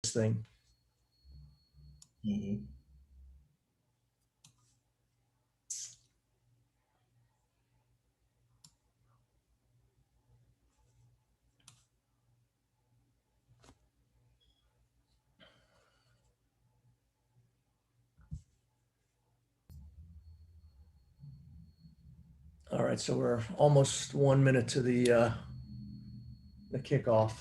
this thing. Mm-hmm. All right, so we're almost 1 minute to the kickoff.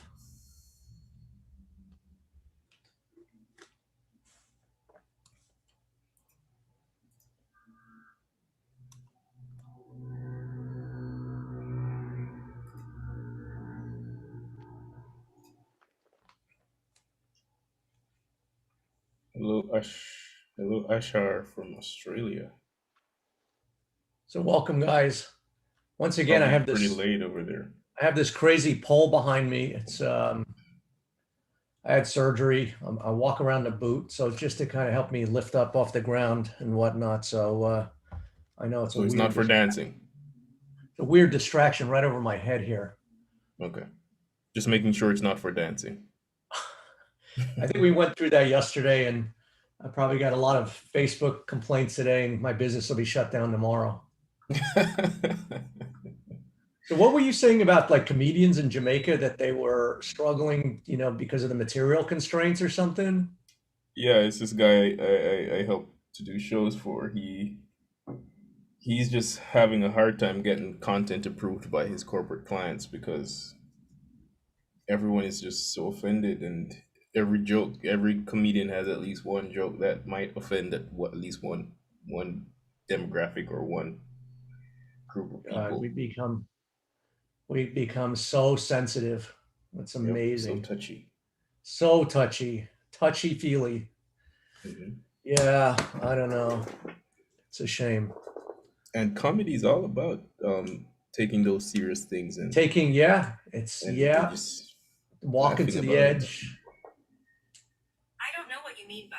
Hello, Ashar from Australia. So welcome, guys. Once again, Probably pretty late over there. I have this crazy pole behind me. It's I had surgery. I walk around the boot, so it's just to kind of help me lift up off the ground and whatnot. So I know it's So it's not for dancing. a weird distraction right over my head here. Okay. Just making sure it's not for dancing. I think we went through that yesterday, and I probably got a lot of Facebook complaints today, and my business will be shut down tomorrow. So what were you saying about like comedians in Jamaica that they were struggling, because of the material constraints or something? Yeah, it's this guy I help to do shows for. He's just having a hard time getting content approved by his corporate clients because everyone is just so offended, and every comedian has at least one joke that might offend at least one demographic or one group of Uh, people. we become we become so sensitive. It's Yep, so amazing. touchy. So touchy feely. Hmm. Yeah, I don't know. It's a shame. And comedy is all about taking those serious things It's and just walking laughing to the about it. edge. I don't know what you mean by,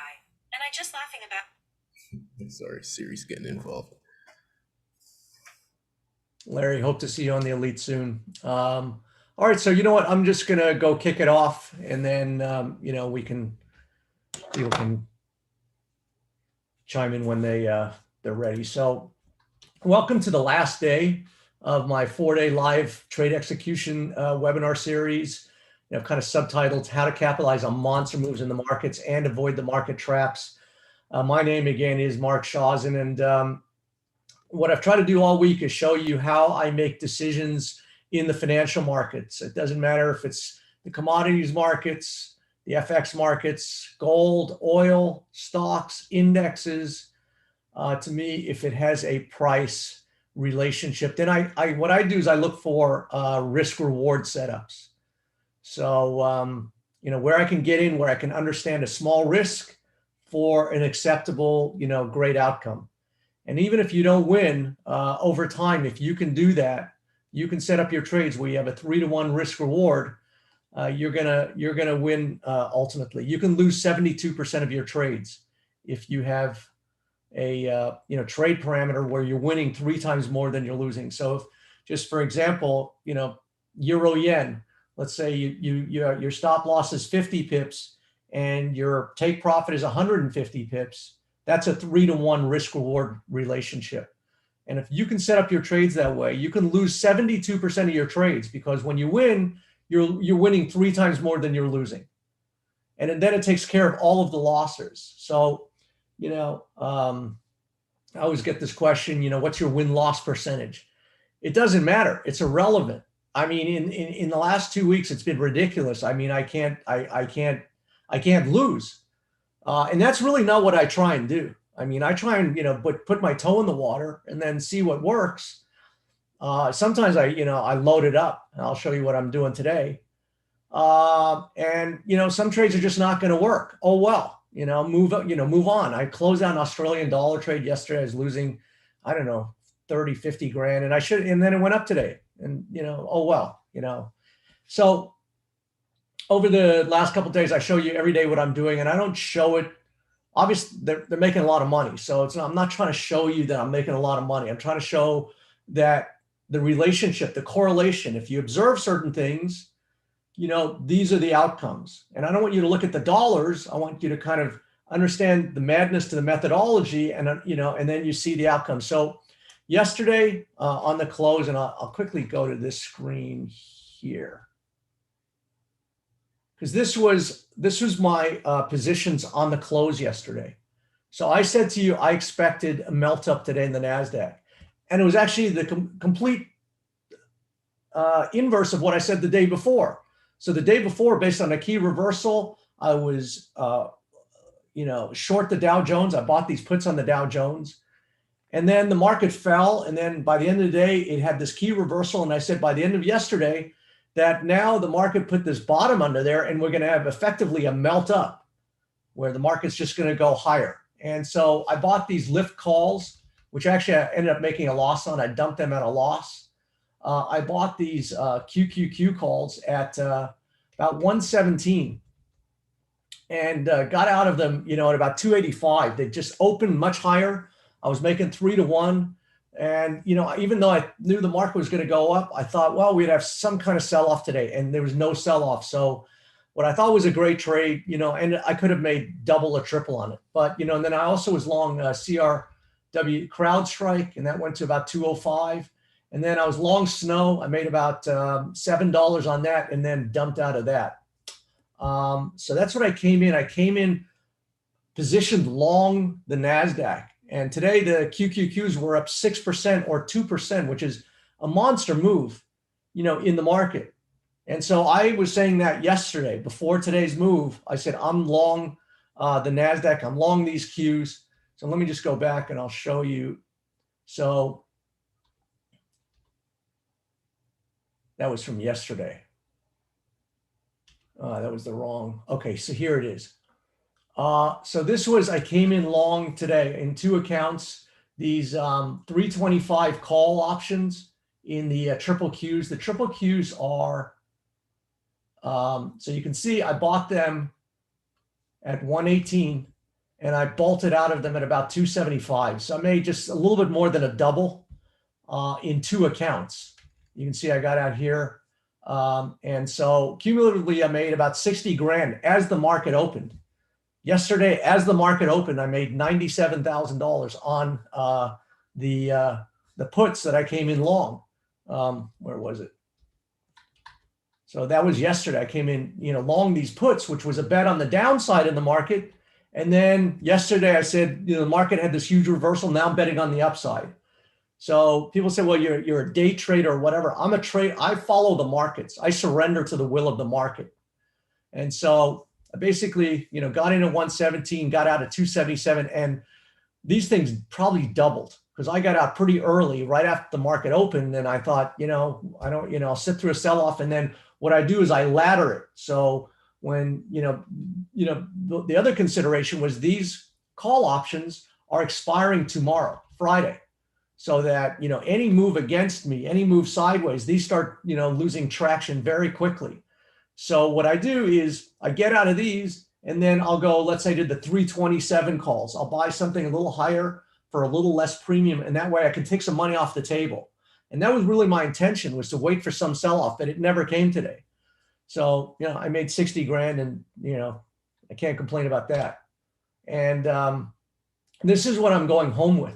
and I just laughing about. Sorry, Siri's getting involved. Larry, hope to see you on the Elite soon. All right, so you know what? I'm just gonna go kick it off, and then people can chime in when they're ready. So, welcome to the last day of my 4-day live trade execution webinar series. Kind of subtitled "How to Capitalize on Monster Moves in the Markets and Avoid the Market Traps." My name again is Mark Shawson, and what I've tried to do all week is show you how I make decisions in the financial markets. It doesn't matter if it's the commodities markets, the FX markets, gold, oil, stocks, indexes. To me, if it has a price relationship, then what I do is I look for risk reward setups. So where I can get in, where I can understand a small risk for an acceptable, great outcome. And even if you don't win over time, if you can do that, you can set up your trades where you have a 3-to-1 risk reward. You're gonna win ultimately. You can lose 72% of your trades if you have a trade parameter where you're winning 3 times more than you're losing. So if, just for example, euro yen, let's say your stop loss is 50 pips and your take profit is 150 pips. That's a 3-to-1 risk reward relationship. And if you can set up your trades that way, you can lose 72% of your trades, because when you win, you're winning 3 times more than you're losing. And then it takes care of all of the losses. So, I always get this question, what's your win-loss percentage? It doesn't matter. It's irrelevant. I mean, in the last 2 weeks, it's been ridiculous. I mean, I can't lose. And that's really not what I try and do. I mean, I try and, put my toe in the water and then see what works. Sometimes I load it up, and I'll show you what I'm doing today. And some trades are just not going to work. Oh, well, move on. I closed out an Australian dollar trade yesterday. I was losing, I don't know, 30, 50 grand. And then it went up today, and, oh, well, so over the last couple of days, I show you every day what I'm doing, and I don't show it. Obviously, they're making a lot of money, so I'm not trying to show you that I'm making a lot of money. I'm trying to show that the relationship, the correlation. If you observe certain things, these are the outcomes. And I don't want you to look at the dollars. I want you to kind of understand the madness to the methodology, and and then you see the outcome. So yesterday on the close, and I'll quickly go to this screen here, because this was my positions on the close yesterday. So I said to you, I expected a melt up today in the NASDAQ. And it was actually the complete inverse of what I said the day before. So the day before, based on a key reversal, I was, short the Dow Jones. I bought these puts on the Dow Jones. And then the market fell. And then by the end of the day, it had this key reversal. And I said by the end of yesterday that now the market put this bottom under there, and we're going to have effectively a melt up where the market's just going to go higher. And so I bought these lift calls, which actually I ended up making a loss on. I dumped them at a loss. I bought these QQQ calls at about 117 and got out of them, at about 285. They just opened much higher. I was making 3-to-1. And, even though I knew the market was going to go up, I thought, well, we'd have some kind of sell-off today. And there was no sell-off. So what I thought was a great trade, and I could have made double or triple on it. But, and then I also was long CRW CrowdStrike, and that went to about 205. And then I was long Snow. I made about $7 on that and then dumped out of that. So that's what I came in. I came in positioned long the NASDAQ. And today the QQQs were up 6% or 2%, which is a monster move, in the market. And so I was saying that yesterday before today's move. I said, I'm long the NASDAQ. I'm long these Qs. So let me just go back and I'll show you. So that was from yesterday. That was the wrong. Okay, so here it is. So this was, I came in long today in two accounts, these 325 call options in the triple Qs. The triple Qs are, so you can see I bought them at 118 and I bolted out of them at about 275. So I made just a little bit more than a double in two accounts. You can see I got out here. And so cumulatively, I made about 60 grand as the market opened. Yesterday, as the market opened, I made $97,000 on the puts that I came in long. Where was it? So that was yesterday. I came in, long these puts, which was a bet on the downside in the market. And then yesterday I said, the market had this huge reversal. Now I'm betting on the upside. So people say, well, you're a day trader or whatever. I'm a trader. I follow the markets. I surrender to the will of the market. And so I basically, got in at 117, got out at 277, and these things probably doubled because I got out pretty early, right after the market opened. And I thought, I'll sit through a sell-off. And then what I do is I ladder it. So when, the other consideration was these call options are expiring tomorrow, Friday. So that, any move against me, any move sideways, these start, losing traction very quickly. So what I do is I get out of these and then I'll go, let's say I did the 327 calls. I'll buy something a little higher for a little less premium. And that way I can take some money off the table. And that was really my intention, was to wait for some sell-off, but it never came today. So, I made 60 grand and, I can't complain about that. And this is what I'm going home with.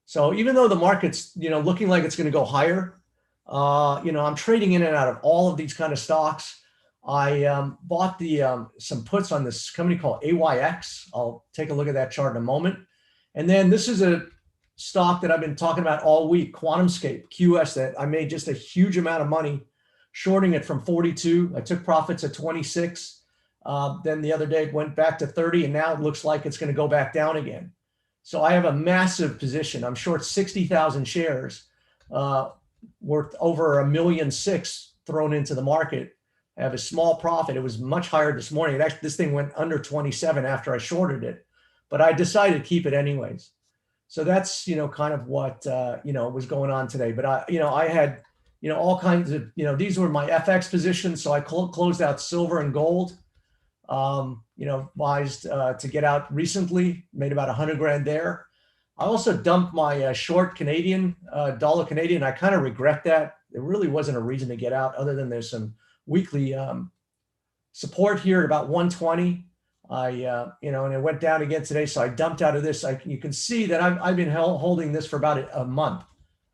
So even though the market's, looking like it's going to go higher, I'm trading in and out of all of these kind of stocks. I bought some puts on this company called AYX. I'll take a look at that chart in a moment. And then this is a stock that I've been talking about all week, QuantumScape, QS, that I made just a huge amount of money shorting it from 42. I took profits at 26. Then the other day it went back to 30, and now it looks like it's going to go back down again. So I have a massive position. I'm short 60,000 shares, worth over $1.6 million thrown into the market. I have a small profit. It was much higher this morning. This thing went under 27 after I shorted it, but I decided to keep it anyways. So that's, kind of what, was going on today. But I had, all kinds of, these were my FX positions. So I closed out silver and gold. Advised to get out recently, made about 100 grand there. I also dumped my short Canadian, dollar Canadian. I kind of regret that. There really wasn't a reason to get out other than there's some weekly support here at about 120. And it went down again today. So I dumped out of this. You can see that I've been holding this for about a month.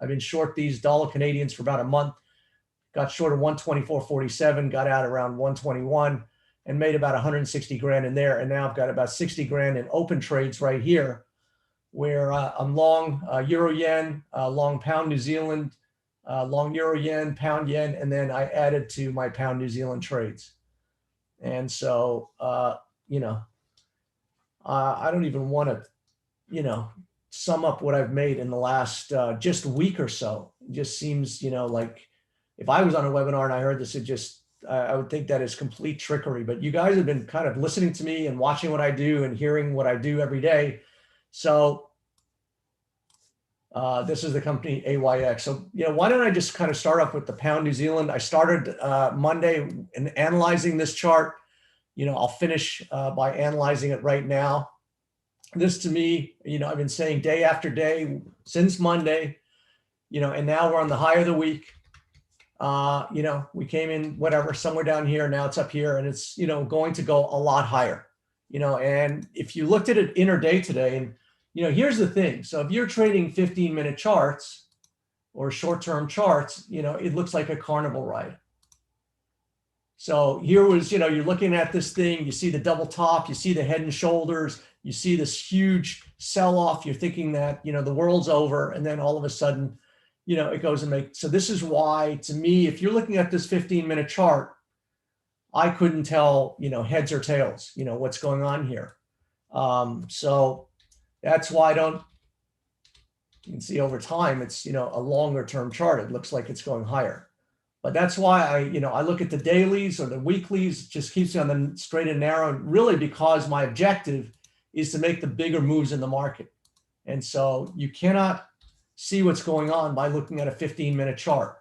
I've been short these dollar Canadians for about a month. Got short of 124.47, got out around 121 and made about 160 grand in there. And now I've got about 60 grand in open trades right here where I'm long Euro yen, long pound New Zealand, long Euro yen, pound yen, and then I added to my pound New Zealand trades. And so, I don't even want to, sum up what I've made in the last just week or so. It just seems, like if I was on a webinar and I heard this, I would think that is complete trickery. But you guys have been kind of listening to me and watching what I do and hearing what I do every day. So this is the company AYX. So, why don't I just kind of start off with the pound New Zealand? I started Monday in analyzing this chart. I'll finish by analyzing it right now. This to me, I've been saying day after day since Monday, and now we're on the high of the week. We came in, whatever, somewhere down here. Now it's up here and it's, going to go a lot higher, and if you looked at it intraday today and, here's the thing. So if you're trading 15-minute charts or short-term charts, it looks like a carnival ride. So here was, you're looking at this thing, you see the double top, you see the head and shoulders, you see this huge sell-off, you're thinking that, the world's over, and then all of a sudden, it goes and makes. So this is why, to me, if you're looking at this 15-minute chart, I couldn't tell, heads or tails, what's going on here. So that's why you can see over time, it's, a longer term chart. It looks like it's going higher. But that's why I look at the dailies or the weeklies, just keeps me on the straight and narrow, really because my objective is to make the bigger moves in the market. And so you cannot see what's going on by looking at a 15-minute chart.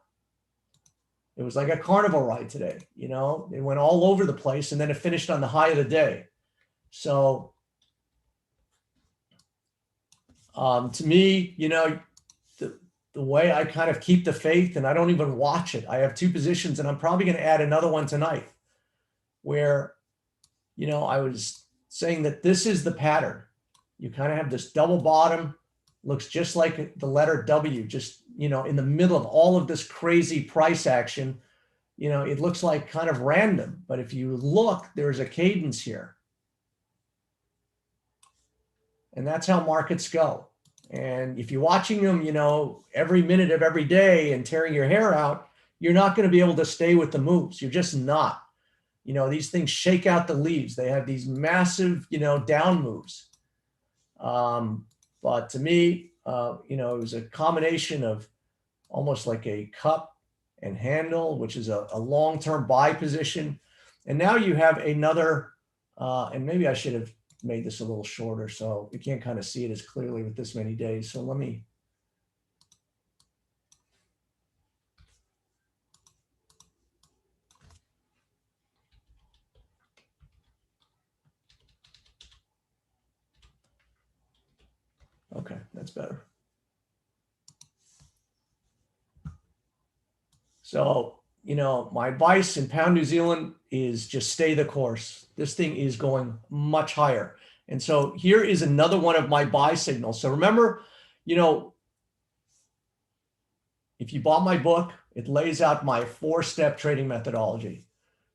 It was like a carnival ride today, it went all over the place and then it finished on the high of the day. So to me, the way I kind of keep the faith and I don't even watch it. I have two positions and I'm probably going to add another one tonight where, I was saying that this is the pattern. You kind of have this double bottom, looks just like the letter W, just, in the middle of all of this crazy price action, it looks like kind of random. But if you look, there's a cadence here. And that's how markets go. And if you're watching them, every minute of every day and tearing your hair out, you're not going to be able to stay with the moves. You're just not. These things shake out the leaves. They have these massive, down moves. But to me, it was a combination of almost like a cup and handle, which is a long-term buy position. And now you have another, and maybe I should have made this a little shorter so you can't kind of see it as clearly with this many days. So let me. Okay, that's better. So, my advice in pound New Zealand is just stay the course. This thing is going much higher. And so here is another one of my buy signals. So remember, if you bought my book, it lays out my 4-step trading methodology.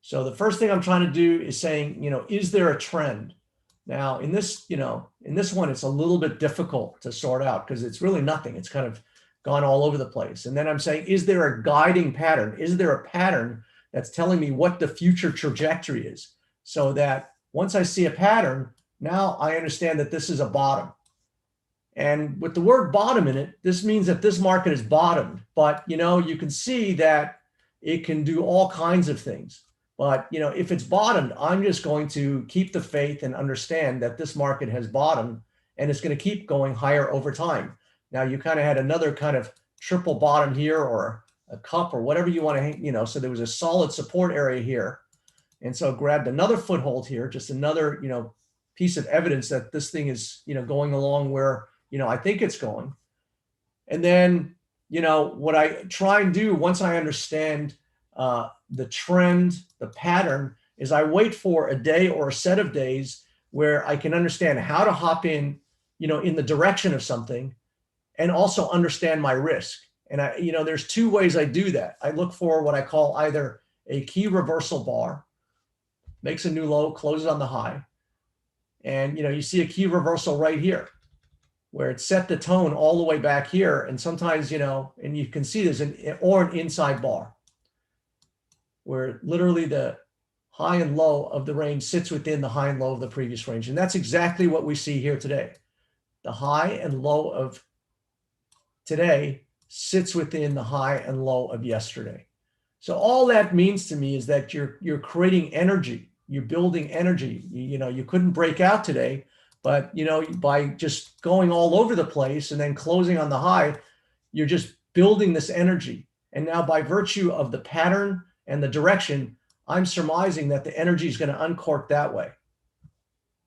So the first thing I'm trying to do is saying, is there a trend? Now in this one, it's a little bit difficult to sort out because it's really nothing. It's kind of gone all over the place. And then I'm saying, is there a guiding pattern? Is there a pattern that's telling me what the future trajectory is? So that once I see a pattern, now I understand that this is a bottom. And with the word bottom in it, this means that this market is bottomed. But, you can see that it can do all kinds of things. But, if it's bottomed, I'm just going to keep the faith and understand that this market has bottomed and it's going to keep going higher over time. Now you kind of had another kind of triple bottom here or a cup or whatever you want to, so there was a solid support area here. And so grabbed another foothold here, just another, piece of evidence that this thing is, going along where, I think it's going. And then, what I try and do once I understand the trend, the pattern, is I wait for a day or a set of days where I can understand how to hop in, in the direction of something, and also understand my risk. And there's two ways I do that. I look for what I call either a key reversal bar, makes a new low, closes on the high. And, you see a key reversal right here where it set the tone all the way back here. And sometimes, and you can see there's an inside bar where literally the high and low of the range sits within the high and low of the previous range. And that's exactly what we see here today. The high and low of today sits within the high and low of yesterday. So all that means to me is that you're creating energy, you're building energy. You couldn't break out today, but by just going all over the place and then closing on the high, you're just building this energy. And now by virtue of the pattern and the direction, I'm surmising that the energy is going to uncork that way.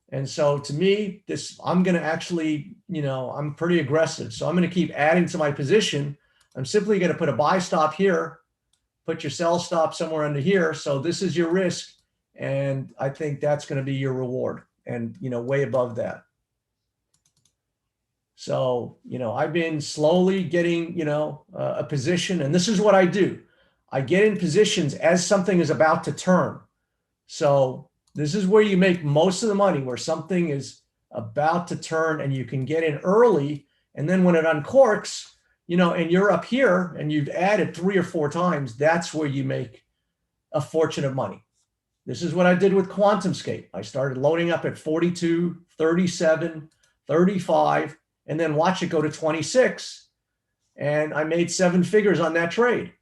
And so to me, I'm going to actually, I'm pretty aggressive. So I'm going to keep adding to my position. I'm simply going to put a buy stop here, put your sell stop somewhere under here. So this is your risk. And I think that's going to be your reward, and, way above that. So, I've been slowly getting, a position, and this is what I do. I get in positions as something is about to turn. So this is where you make most of the money, where something is about to turn and you can get in early. And then when it uncorks, and you're up here and you've added 3 or 4 times, that's where you make a fortune of money. This is what I did with QuantumScape. I started loading up at 42, 37, 35, and then watch it go to 26. And I made 7 figures on that trade.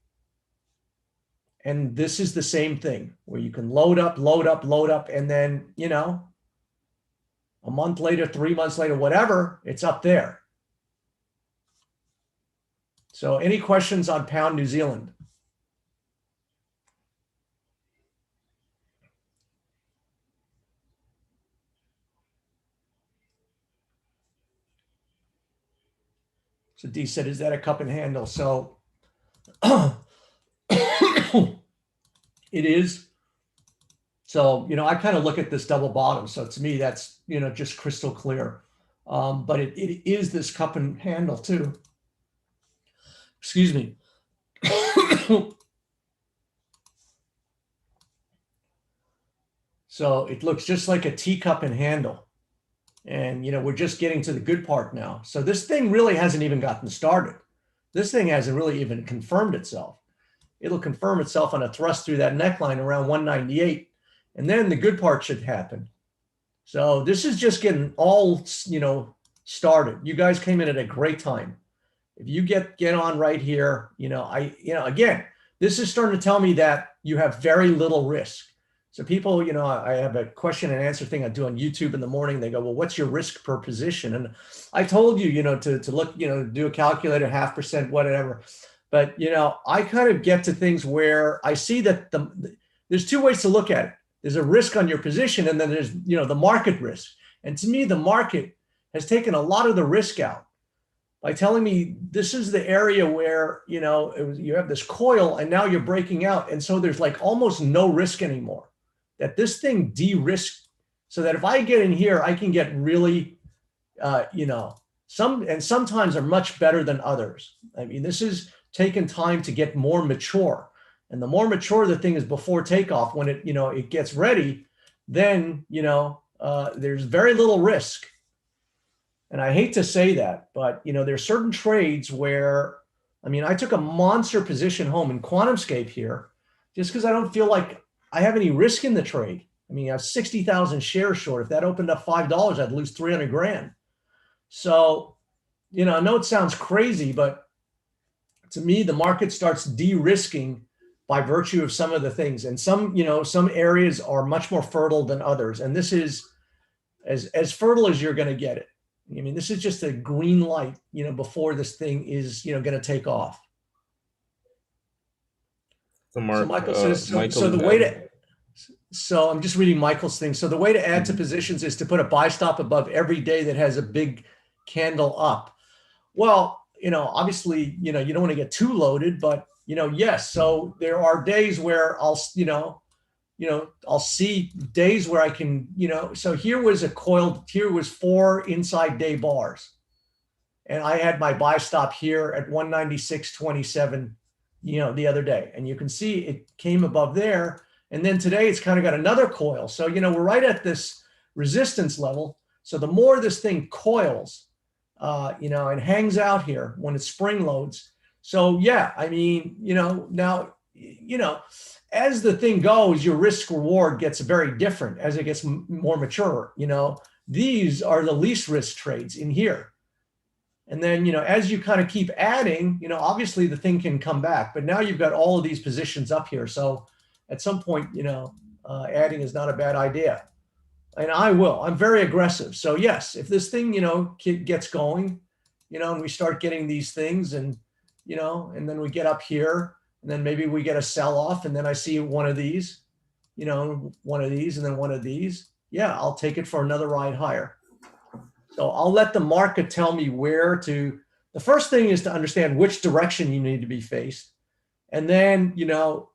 And this is the same thing where you can load up, and then, a month later, 3 months later, whatever, it's up there. So any questions on pound New Zealand? So D said, is that a cup and handle? So it is. So, I kind of look at this double bottom. So to me, that's, just crystal clear. But it is this cup and handle too. Excuse me. So it looks just like a teacup and handle. And, we're just getting to the good part now. So this thing really hasn't even gotten started. This thing hasn't really even confirmed itself. It'll confirm itself on a thrust through that neckline around 198. And then the good part should happen. So this is just getting all, started. You guys came in at a great time. If you get on right here, again, this is starting to tell me that you have very little risk. So people, I have a question and answer thing I do on YouTube in the morning. They go, well, what's your risk per position? And I told you, to look, do a calculator, 0.5%, whatever. But, I kind of get to things where I see that there's 2 ways to look at it. There's a risk on your position, and then there's, the market risk. And to me, the market has taken a lot of the risk out by telling me this is the area where, you have this coil and now you're breaking out. And so there's like almost no risk anymore. That this thing de-risked, so that if I get in here, I can get really, sometimes are much better than others. I mean, this is taken time to get more mature. And the more mature the thing is before takeoff, when it gets ready, then, there's very little risk. And I hate to say that, but, there's certain trades where, I took a monster position home in QuantumScape here, just because I don't feel like I have any risk in the trade. I have 60,000 shares short. If that opened up $5, I'd lose 300 grand. So, I know it sounds crazy, but to me, the market starts de-risking by virtue of some of the things. And some areas are much more fertile than others. And this is as fertile as you're going to get it. This is just a green light, before this thing is, going to take off. So Michael says, so the way to, so I'm just reading Michael's thing. So the way to add to positions is to put a buy stop above every day that has a big candle up. Well, obviously, you don't want to get too loaded, but yes. So there are days where I'll, I'll see days where I can, so here was here was 4 inside day bars. And I had my buy stop here at 196.27, the other day. And you can see it came above there. And then today it's kind of got another coil. So, we're right at this resistance level. So the more this thing coils, and hangs out here when it spring loads. So yeah, I mean, now, as the thing goes, your risk reward gets very different as it gets more mature. These are the least risk trades in here. And then, as you kind of keep adding, obviously the thing can come back, but now you've got all of these positions up here. So at some point, adding is not a bad idea. And I'm very aggressive. So yes, if this thing, gets going, and we start getting these things and, and then we get up here and then maybe we get a sell off and then I see one of these, one of these and then one of these. Yeah, I'll take it for another ride higher. So I'll let the market tell me where to. The first thing is to understand which direction you need to be faced. And then,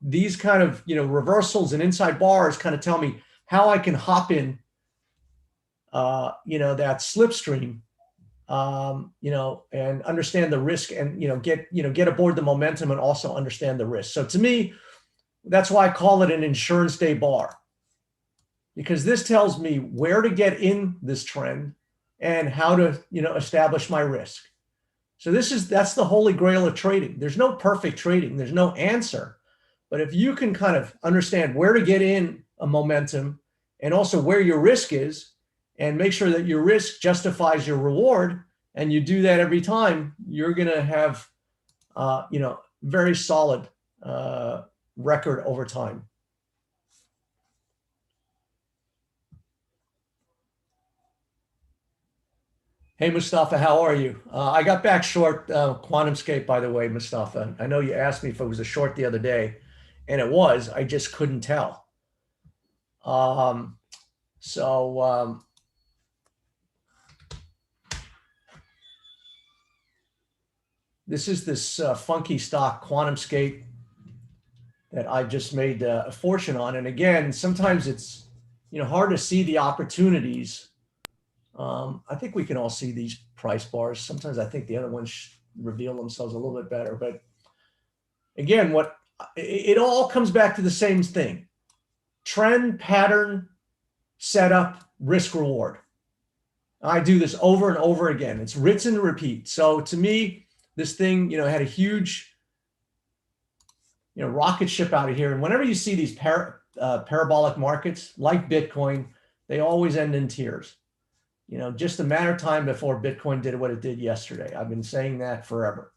these kind of, reversals and inside bars kind of tell me how I can hop in, that slipstream, and understand the risk and, get aboard the momentum and also understand the risk. So to me, that's why I call it an insurance day bar, because this tells me where to get in this trend and how to, establish my risk. So that's the holy grail of trading. There's no perfect trading. There's no answer. But if you can kind of understand where to get in a momentum and also where your risk is and make sure that your risk justifies your reward, and you do that every time, you're going to have, very solid record over time. Hey, Mustafa, how are you? I got back short QuantumScape, by the way, Mustafa. I know you asked me if it was a short the other day, and it was. I just couldn't tell. This is this funky stock, QuantumScape, that I've just made a fortune on. And again, sometimes it's hard to see the opportunities. I think we can all see these price bars. Sometimes I think the other ones reveal themselves a little bit better. But again, it all comes back to the same thing: trend, pattern, setup, risk, reward. I do this over and over again. It's rinse and repeat. So to me, this thing, had a huge, rocket ship out of here. And whenever you see these parabolic markets like Bitcoin, they always end in tears. Just a matter of time before Bitcoin did what it did yesterday. I've been saying that forever.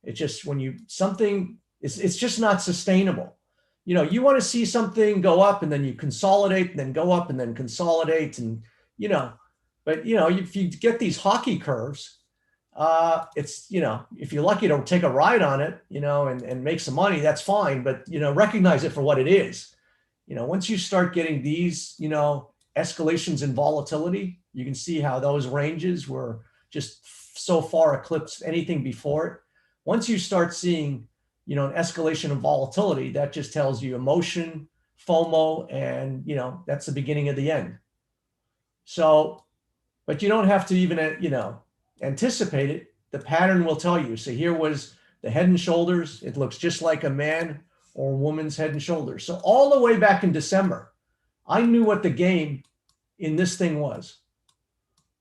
It's just it's just not sustainable. You want to see something go up and then you consolidate and then go up and then consolidate and, but if you get these hockey curves, it's, if you're lucky to take a ride on it, and make some money, that's fine. But, recognize it for what it is. Once you start getting these, escalations in volatility, you can see how those ranges were just so far eclipsed anything before it. Once you start seeing, an escalation of volatility, that just tells you emotion, FOMO, and, that's the beginning of the end. So, but you don't have to even, anticipate it. The pattern will tell you. So here was the head and shoulders. It looks just like a man or a woman's head and shoulders. So all the way back in December, I knew what the game in this thing was.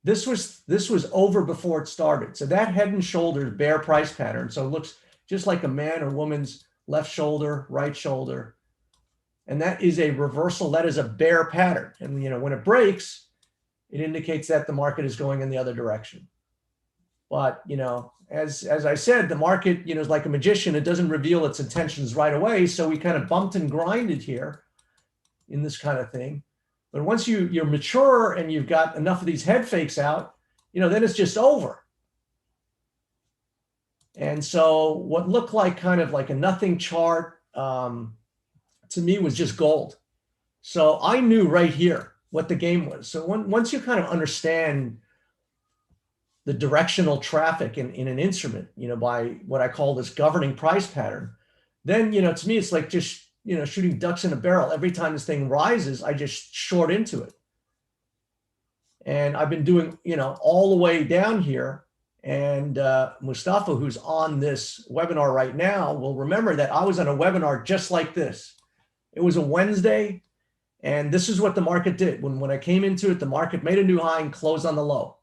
This was over before it started. So that head and shoulders bear price pattern. So it looks just like a man or woman's left shoulder, right shoulder. And that is a reversal. That is a bear pattern. And when it breaks, it indicates that the market is going in the other direction. But as I said, the market is like a magician. It doesn't reveal its intentions right away. So we kind of bumped and grinded here in this kind of thing. But once you're mature and you've got enough of these head fakes out, then it's just over. And so what looked like kind of like a nothing chart to me was just gold. So I knew right here what the game was. So once you kind of understand the directional traffic in an instrument, by what I call this governing price pattern, then, to me, it's like just, shooting ducks in a barrel. Every time this thing rises, I just short into it. And I've been doing, all the way down here. And Mustafa, who's on this webinar right now, will remember that I was on a webinar just like this. It was a Wednesday, and this is what the market did. When I came into it, the market made a new high and closed on the low.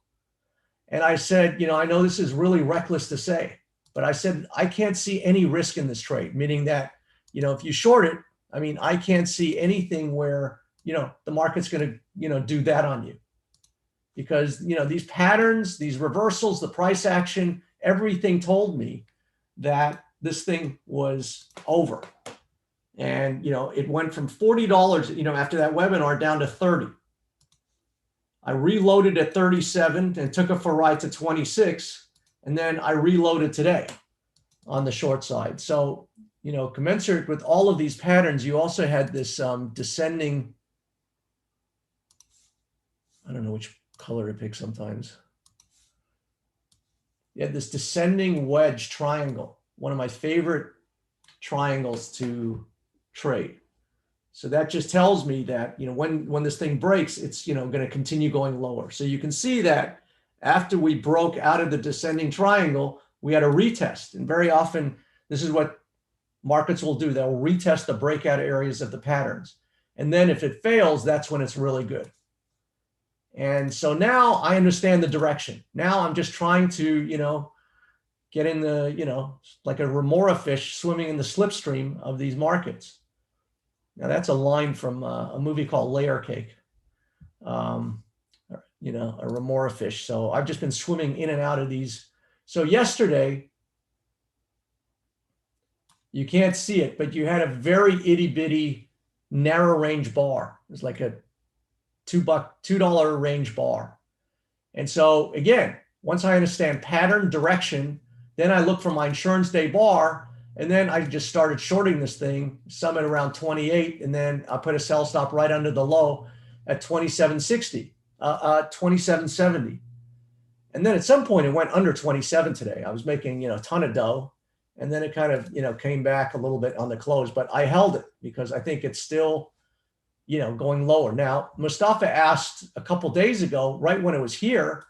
And I said, I know this is really reckless to say, but I said, I can't see any risk in this trade, meaning that, if you short it, I mean, I can't see anything where, the market's going to, do that on you. Because, these patterns, these reversals, the price action, everything told me that this thing was over. And, it went from $40, after that webinar down to 30. I reloaded at 37 and took it for a ride to 26. And then I reloaded today on the short side. So, commensurate with all of these patterns, you also had this descending, I don't know which color to pick sometimes. You had this descending wedge triangle, one of my favorite triangles to trade. So that just tells me that, when this thing breaks, it's, going to continue going lower. So you can see that after we broke out of the descending triangle, we had a retest. And very often, this is what markets will do. They'll retest the breakout areas of the patterns. And then if it fails, that's when it's really good. And so now I understand the direction. Now I'm just trying to, get in the, like a remora fish swimming in the slipstream of these markets. Now that's a line from a movie called Layer Cake, a remora fish. So I've just been swimming in and out of these. So yesterday, you can't see it, but you had a very itty bitty narrow range bar. It was like a $2 range bar. And so again, once I understand pattern, direction, then I look for my insurance day bar, and then I just started shorting this thing, some at around 28, and then I put a sell stop right under the low at 27.60, 27.70. And then at some point it went under 27 today. I was making, a ton of dough, and then it kind of, came back a little bit on the close, but I held it because I think it's still, going lower. Now, Mustafa asked a couple days ago, right when it was here,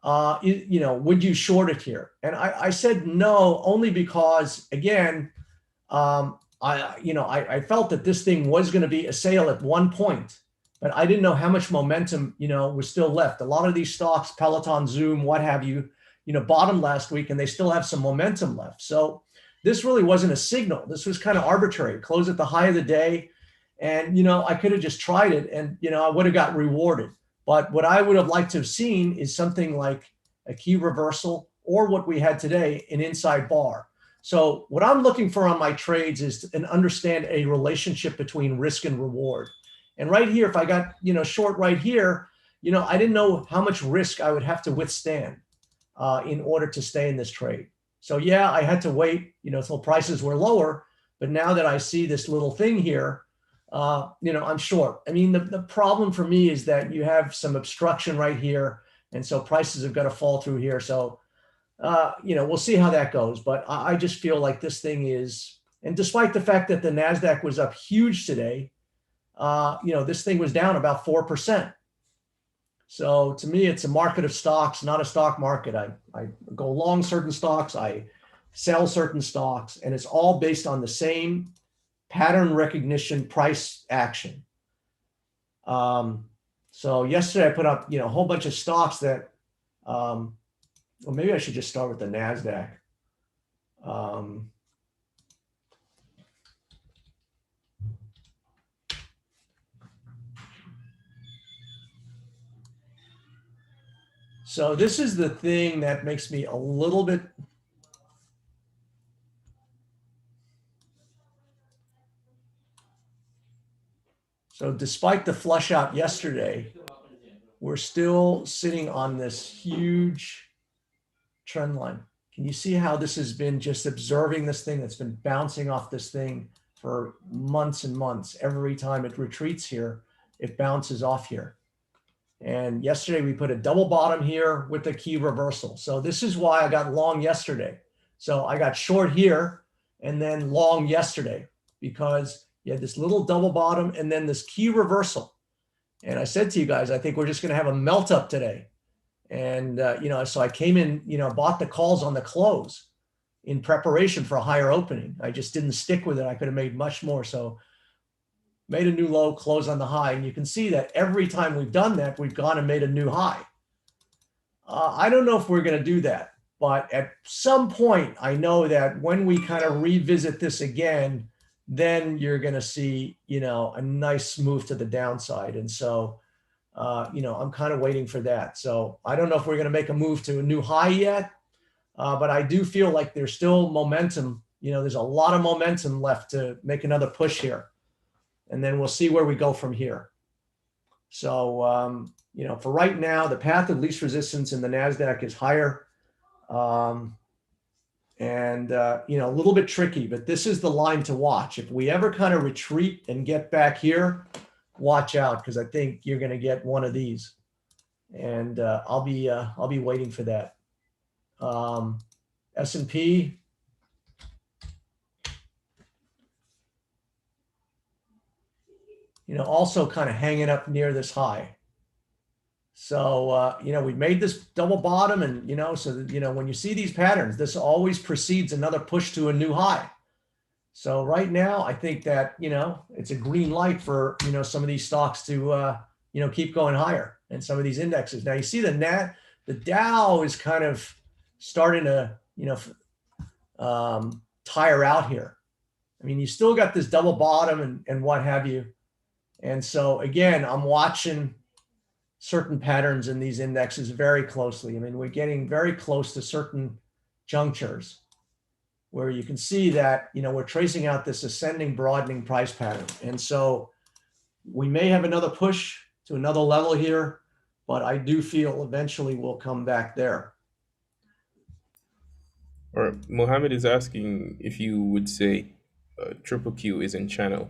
would you short it here? And I said no, only because, again, I felt that this thing was going to be a sale at one point, but I didn't know how much momentum, was still left. A lot of these stocks, Peloton, Zoom, what have you, bottomed last week, and they still have some momentum left. So this really wasn't a signal. This was kind of arbitrary. Close at the high of the day. And, I could have just tried it and, I would have got rewarded. But what I would have liked to have seen is something like a key reversal, or what we had today, an inside bar. So what I'm looking for on my trades is to understand a relationship between risk and reward. And right here, if I got, short right here, I didn't know how much risk I would have to withstand in order to stay in this trade. So yeah, I had to wait, until prices were lower. But now that I see this little thing here, I'm short. I mean, the problem for me is that you have some obstruction right here. And so prices have got to fall through here. So, we'll see how that goes. But I just feel like this thing is, and despite the fact that the NASDAQ was up huge today, this thing was down about 4%. So to me, it's a market of stocks, not a stock market. I go long certain stocks, I sell certain stocks, and it's all based on the same pattern recognition, price action. So yesterday I put up, a whole bunch of stocks that, well, maybe I should just start with the NASDAQ. So this is the thing that makes me a little bit So despite the flush out yesterday, we're still sitting on this huge trend line. Can you see how this has been just observing this thing that's been bouncing off this thing for months and months? Every time it retreats here, it bounces off here. And yesterday we put a double bottom here with a key reversal. So this is why I got long yesterday. So I got short here, and then long yesterday, because you had this little double bottom and then this key reversal. And I said to you guys, I think we're just going to have a melt up today. And, so I came in, bought the calls on the close in preparation for a higher opening. I just didn't stick with it. I could have made much more. So made a new low, close on the high. And you can see that every time we've done that, we've gone and made a new high. I don't know if we're going to do that, but at some point, I know that when we kind of revisit this again, then you're going to see, a nice move to the downside. And so, I'm kind of waiting for that. So I don't know if we're going to make a move to a new high yet, but I do feel like there's still momentum. There's a lot of momentum left to make another push here. And then we'll see where we go from here. So, for right now, the path of least resistance in the NASDAQ is higher. A little bit tricky, but this is the line to watch. If we ever kind of retreat and get back here, watch out, because I think you're going to get one of these. And I'll be waiting for that. S&P. Also kind of hanging up near this high. So, we made this double bottom and, when you see these patterns, this always precedes another push to a new high. So right now, I think that, it's a green light for, some of these stocks to, keep going higher, and some of these indexes. Now you see the Dow is kind of starting to, tire out here. I mean, you still got this double bottom and what have you. And so again, I'm watching certain patterns in these indexes very closely. I mean, we're getting very close to certain junctures where you can see that, we're tracing out this ascending, broadening price pattern. And so we may have another push to another level here, but I do feel eventually we'll come back there. All right. Mohammed is asking if you would say triple Q is in channel.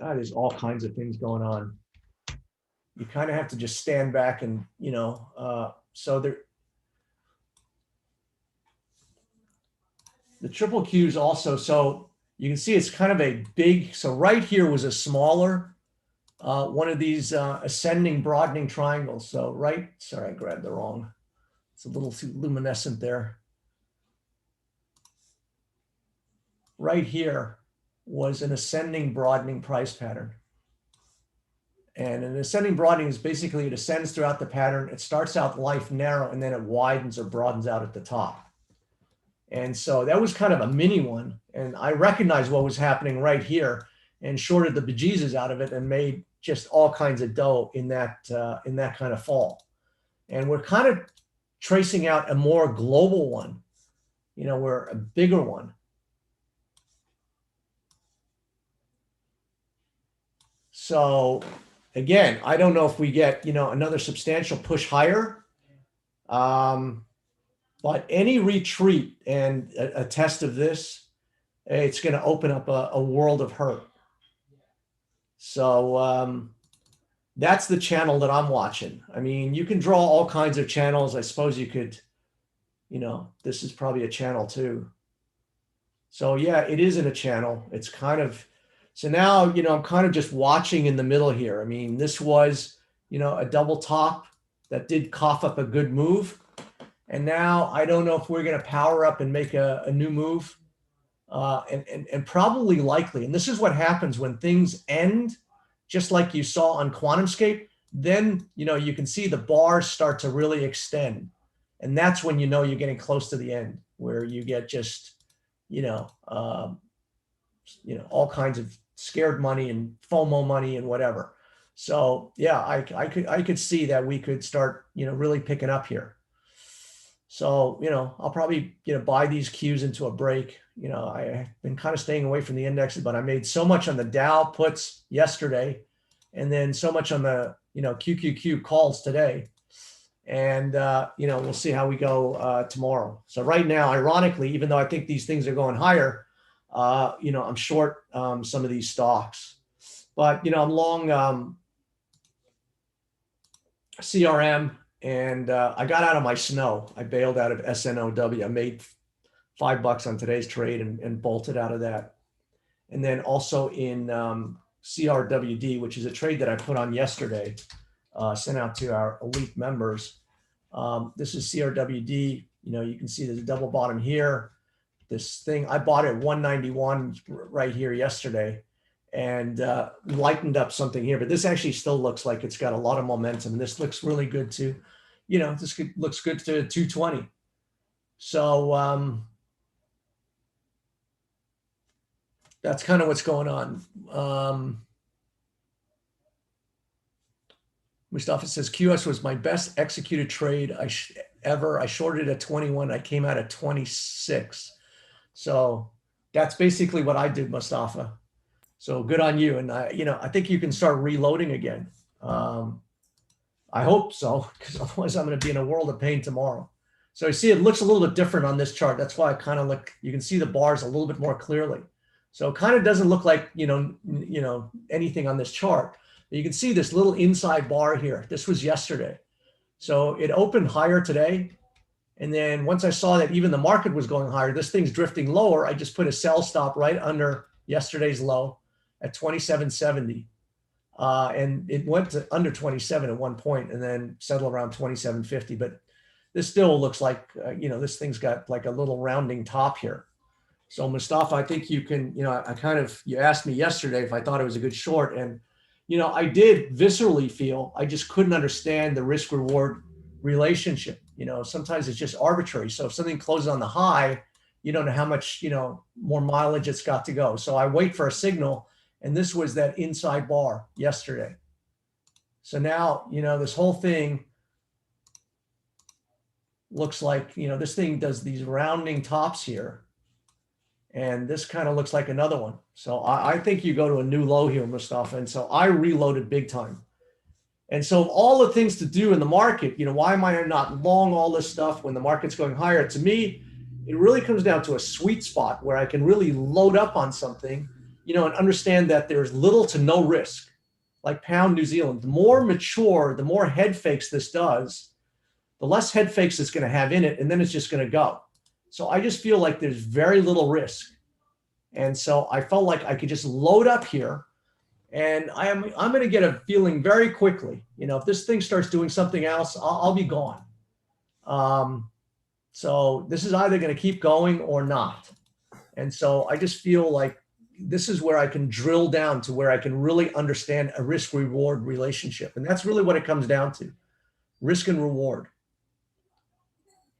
There's all kinds of things going on. You kind of have to just stand back and, so there. The triple Qs also, so you can see it's kind of a big, so right here was a smaller, one of these ascending, broadening triangles. So sorry, I grabbed the wrong, it's a little too luminescent there. Right here was an ascending, broadening price pattern. And an ascending broadening is basically it ascends throughout the pattern. It starts out life narrow and then it widens or broadens out at the top. And so that was kind of a mini one. And I recognized what was happening right here and shorted the bejesus out of it and made just all kinds of dough in that kind of fall. And we're kind of tracing out a more global one, we're a bigger one. So again, I don't know if we get, another substantial push higher. But any retreat and a test of this, it's going to open up a world of hurt. So that's the channel that I'm watching. I mean, you can draw all kinds of channels. I suppose you could, this is probably a channel too. So yeah, it is in a channel. It's kind of, so now, I'm kind of just watching in the middle here. I mean, this was, a double top that did cough up a good move. And now I don't know if we're going to power up and make a new move, and probably likely. And this is what happens when things end, just like you saw on QuantumScape. Then, you can see the bars start to really extend. And that's when you're getting close to the end, where you get just, all kinds of scared money and FOMO money and whatever. So yeah, I could see that we could start, really picking up here. So, I'll probably, buy these Qs into a break. I've been kind of staying away from the indexes, but I made so much on the Dow puts yesterday and then so much on the, QQQ calls today. And, we'll see how we go tomorrow. So right now, ironically, even though I think these things are going higher, I'm short some of these stocks. But, I'm long CRM. And I got out of my snow. I bailed out of SNOW. I made $5 on today's trade and bolted out of that. And then also in CRWD, which is a trade that I put on yesterday, sent out to our elite members. This is CRWD. You can see there's a double bottom here. This thing, I bought it at 191 right here yesterday and lightened up something here. But this actually still looks like it's got a lot of momentum. This looks really good too. This looks good to 220. So that's kind of what's going on. Mustafa says QS was my best executed trade ever. I shorted at 21. I came out at 26. So that's basically what I did, Mustafa. So good on you. And I think you can start reloading again. I hope so, because otherwise I'm going to be in a world of pain tomorrow. So you see, it looks a little bit different on this chart. That's why I kind of look. You can see the bars a little bit more clearly. So it kind of doesn't look like anything on this chart. You can see this little inside bar here. This was yesterday. So it opened higher today. And then once I saw that even the market was going higher, this thing's drifting lower, I just put a sell stop right under yesterday's low at 27.70. And it went to under 27 at one point and then settled around 27.50. But this still looks like, this thing's got like a little rounding top here. So Mustafa, I think you can, you asked me yesterday if I thought it was a good short. And, I did viscerally feel, I just couldn't understand the risk reward relationship. Sometimes it's just arbitrary. So if something closes on the high, you don't know how much, more mileage it's got to go. So I wait for a signal. And this was that inside bar yesterday. So now, this whole thing looks like, this thing does these rounding tops here. And this kind of looks like another one. So I think you go to a new low here, Mustafa. And so I reloaded big time. And so all the things to do in the market, why am I not long all this stuff when the market's going higher? To me, it really comes down to a sweet spot where I can really load up on something, and understand that there's little to no risk, like pound New Zealand. The more mature, the more head fakes this does, the less head fakes it's going to have in it, and then it's just going to go. So I just feel like there's very little risk. And so I felt like I could just load up here, and I'm going to get a feeling very quickly. If this thing starts doing something else, I'll be gone. So this is either going to keep going or not. And so I just feel like this is where I can drill down to where I can really understand a risk reward relationship. And that's really what it comes down to, risk and reward.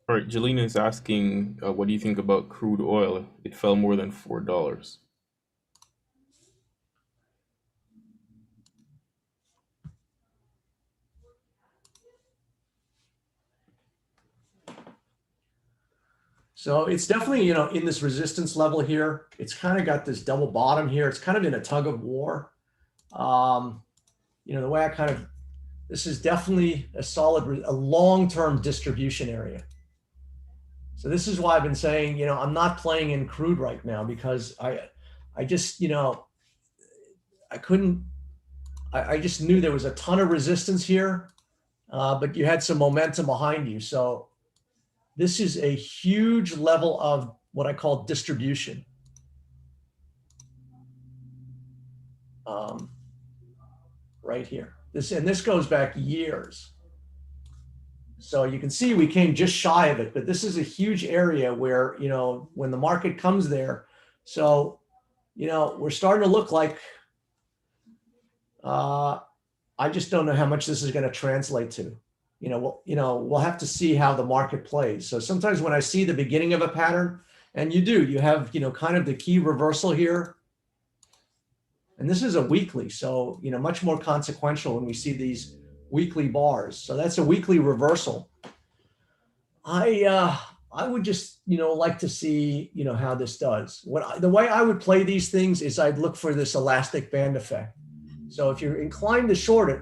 All right, Jelena is asking, what do you think about crude oil? It fell more than $4. So it's definitely, in this resistance level here. It's kind of got this double bottom here. It's kind of in a tug of war. The way this is definitely a long-term distribution area. So this is why I've been saying, I'm not playing in crude right now, because I just, I just knew there was a ton of resistance here, but you had some momentum behind you. So this is a huge level of what I call distribution. Right here. This goes back years. So you can see we came just shy of it, but this is a huge area where, when the market comes there, so, we're starting to look like, I just don't know how much this is going to translate to. We'll have to see how the market plays. So sometimes when I see the beginning of a pattern, and you have, kind of the key reversal here. And this is a weekly, so, much more consequential when we see these weekly bars. So that's a weekly reversal. I would just, like to see, how this does. The way I would play these things is I'd look for this elastic band effect. So if you're inclined to short it,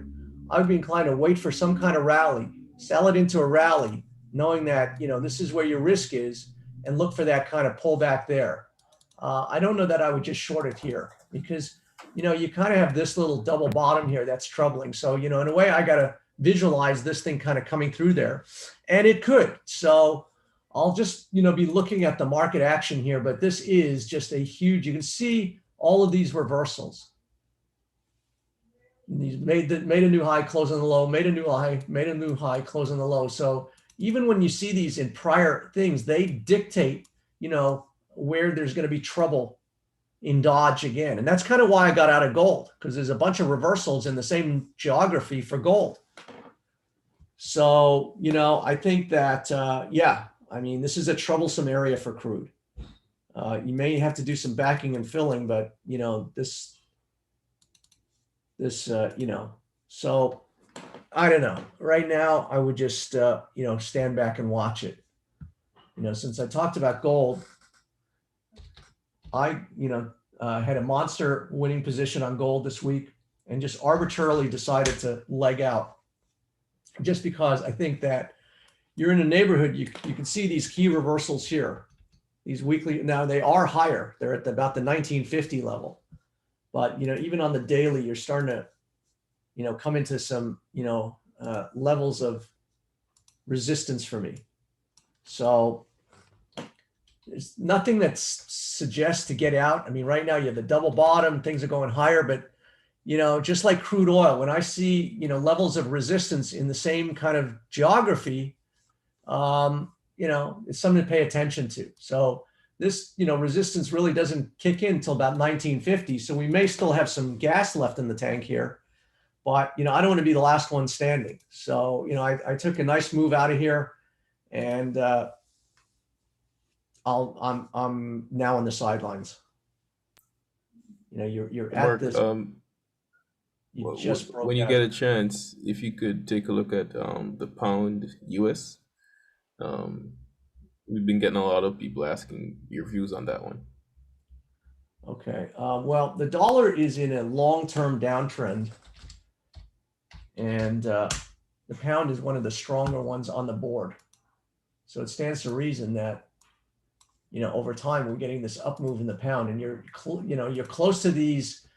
I would be inclined to wait for some kind of rally, sell it into a rally, knowing that, this is where your risk is, and look for that kind of pullback there. I don't know that I would just short it here, because, you kind of have this little double bottom here that's troubling. So, in a way, I got to visualize this thing kind of coming through there, and it could. So I'll just, be looking at the market action here, but this is just a huge, you can see all of these reversals. These made a new high, close on the low, made a new high, made a new high, close on the low. So even when you see these in prior things, they dictate, where there's going to be trouble in Dodge again. And that's kind of why I got out of gold, because there's a bunch of reversals in the same geography for gold. So, I think that, this is a troublesome area for crude. You may have to do some backing and filling, but, so I don't know. Right now, I would just, stand back and watch it. Since I talked about gold, I, had a monster winning position on gold this week and just arbitrarily decided to leg out, just because I think that you're in a neighborhood, you can see these key reversals here. These weekly, now they are higher. They're at about the 1950 level. But, even on the daily, you're starting to, come into some, levels of resistance for me. So there's nothing that suggests to get out. I mean, right now you have the double bottom, things are going higher, but, just like crude oil, when I see, levels of resistance in the same kind of geography, it's something to pay attention to. So this, resistance really doesn't kick in until about 1950. So we may still have some gas left in the tank here, but, I don't want to be the last one standing. So, I took a nice move out of here, and I'm now on the sidelines. You're at Mark, this. You just broke when you out. get a chance, if you could take a look at the pound US, we've been getting a lot of people asking your views on that one. Okay. Well, the dollar is in a long-term downtrend, and the pound is one of the stronger ones on the board. So it stands to reason that, over time we're getting this up move in the pound, and you're close to these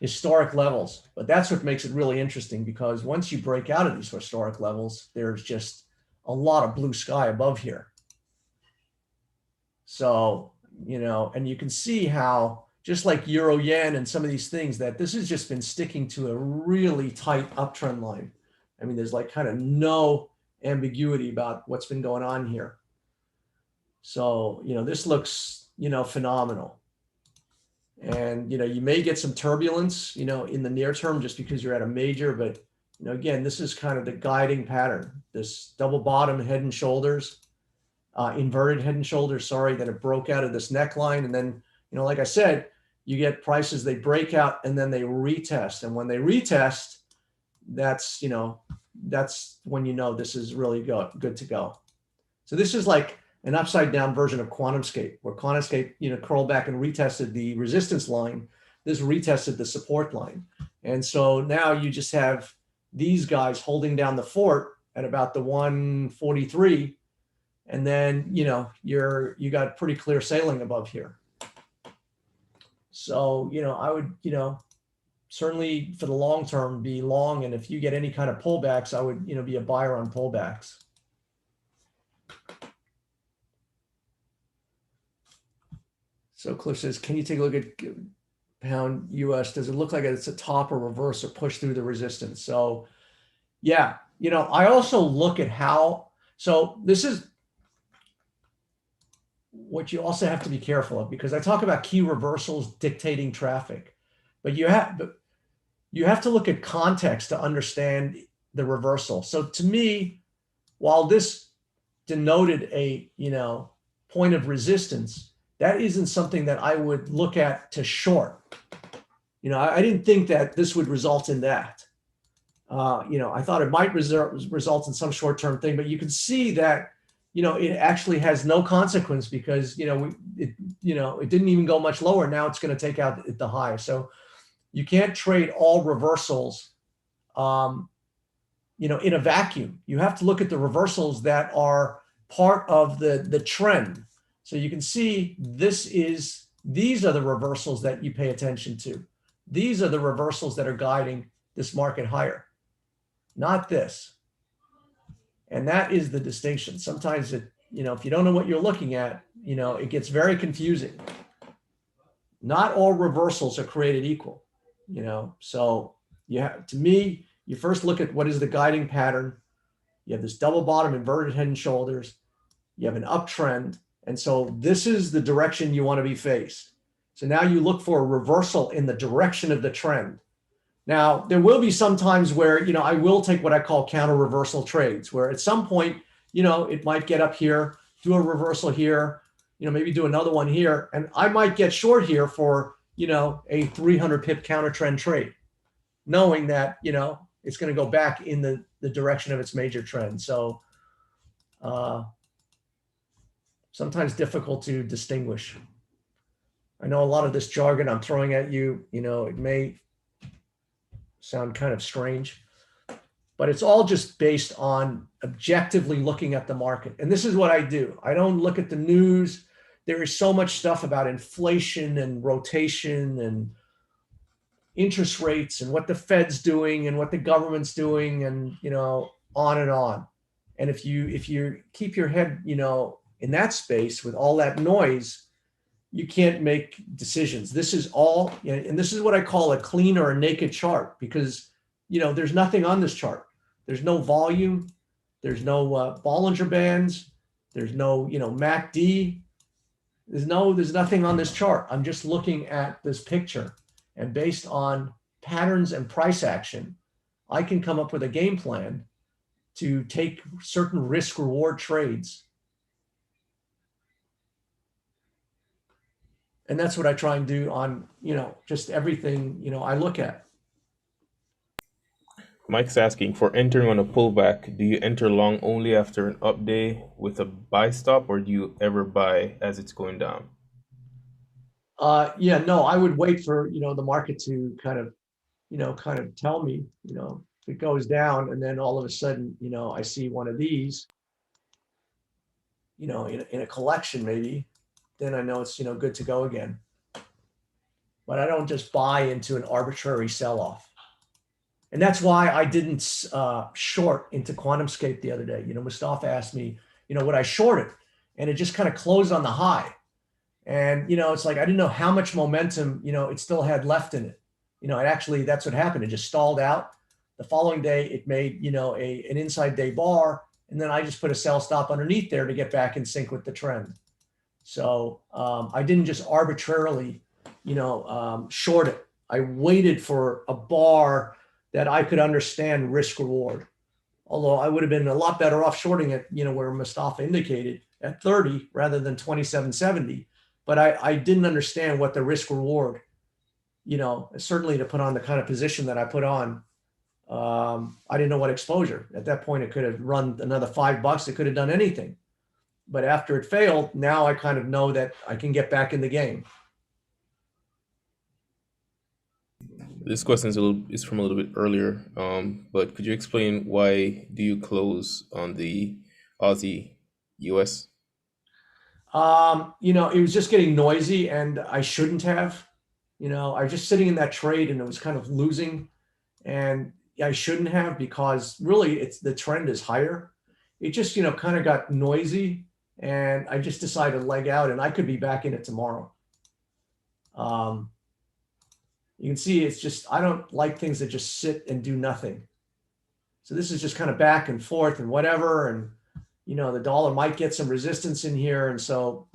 historic levels. But that's what makes it really interesting, because once you break out of these historic levels, there's just a lot of blue sky above here. So, and you can see how, just like euro yen and some of these things, that this has just been sticking to a really tight uptrend line. I mean, there's like kind of no ambiguity about what's been going on here. So, this looks, phenomenal. And, you may get some turbulence, in the near term, just because you're at a major, but, again, this is kind of the guiding pattern, this double bottom head and shoulders, inverted head and shoulders, then it broke out of this neckline. And then, like I said, you get prices, they break out and then they retest. And when they retest, that's when this is really good to go. So this is like an upside down version of QuantumScape, where QuantumScape, curled back and retested the resistance line. This retested the support line. And so now you just have these guys holding down the fort at about the 143. And then, you got pretty clear sailing above here. So, I would, certainly for the long term be long. And if you get any kind of pullbacks, I would, be a buyer on pullbacks. So Cliff says, can you take a look at pound US? Does it look like it's a top or reverse or push through the resistance? So yeah, I also look at how, so this is what you also have to be careful of, because I talk about key reversals dictating traffic, but you have to look at context to understand the reversal. So to me, while this denoted a, point of resistance, that isn't something that I would look at to short. I didn't think that this would result in that. I thought it might result in some short-term thing, but you can see that, it actually has no consequence, because, it didn't even go much lower. Now it's going to take out the high. So you can't trade all reversals, in a vacuum. You have to look at the reversals that are part of the trend. So you can see these are the reversals that you pay attention to. These are the reversals that are guiding this market higher. not this. And that is the distinction. Sometimes it, if you don't know what you're looking at, it gets very confusing. Not all reversals are created equal, So to me, you first look at what is the guiding pattern. You have this double bottom, inverted head and shoulders. You have an uptrend. And so this is the direction you want to be faced. So now you look for a reversal in the direction of the trend. Now, there will be some times where, I will take what I call counter reversal trades, where at some point, it might get up here, do a reversal here, maybe do another one here. And I might get short here for, a 300 pip counter trend trade, knowing that, it's going to go back in the direction of its major trend. So sometimes difficult to distinguish. I know a lot of this jargon I'm throwing at you, it may sound kind of strange, but it's all just based on objectively looking at the market. And this is what I do. I don't look at the news. There is so much stuff about inflation and rotation and interest rates and what the Fed's doing and what the government's doing and, on and on. And if you keep your head, in that space with all that noise, you can't make decisions. This is all, and this is what I call a clean or a naked chart, because, there's nothing on this chart. There's no volume. There's no Bollinger Bands. There's no, MACD. There's nothing on this chart. I'm just looking at this picture, and based on patterns and price action, I can come up with a game plan to take certain risk reward trades. And that's what I try and do on, just everything, I look at. Mike's asking, for entering on a pullback, do you enter long only after an up day with a buy stop, or do you ever buy as it's going down? Yeah, no, I would wait for, the market to kind of tell me, if it goes down, and then all of a sudden, I see one of these, in a collection maybe, then I know it's, good to go again. But I don't just buy into an arbitrary sell-off. And that's why I didn't short into QuantumScape the other day. Mustafa asked me, would I short it? And it just kind of closed on the high. And, it's like, I didn't know how much momentum, it still had left in it. It actually, that's what happened. It just stalled out. The following day, it made, an inside day bar. And then I just put a sell stop underneath there to get back in sync with the trend. So I didn't just arbitrarily, short it. I waited for a bar that I could understand risk reward. Although I would have been a lot better off shorting it, where Mustafa indicated at 30 rather than 27.70. But I didn't understand what the risk reward, certainly to put on the kind of position that I put on. I didn't know what exposure. At that point, it could have run another $5. It could have done anything. But after it failed, now I kind of know that I can get back in the game. This question is from a little bit earlier, but could you explain why do you close on the Aussie US? It was just getting noisy, and I shouldn't have. I was just sitting in that trade, and it was kind of losing, and I shouldn't have, because really the trend is higher. It just kind of got noisy, and I just decided to leg out, and I could be back in it tomorrow. You can see it's just, I don't like things that just sit and do nothing. So this is just kind of back and forth and whatever. And, the dollar might get some resistance in here. And so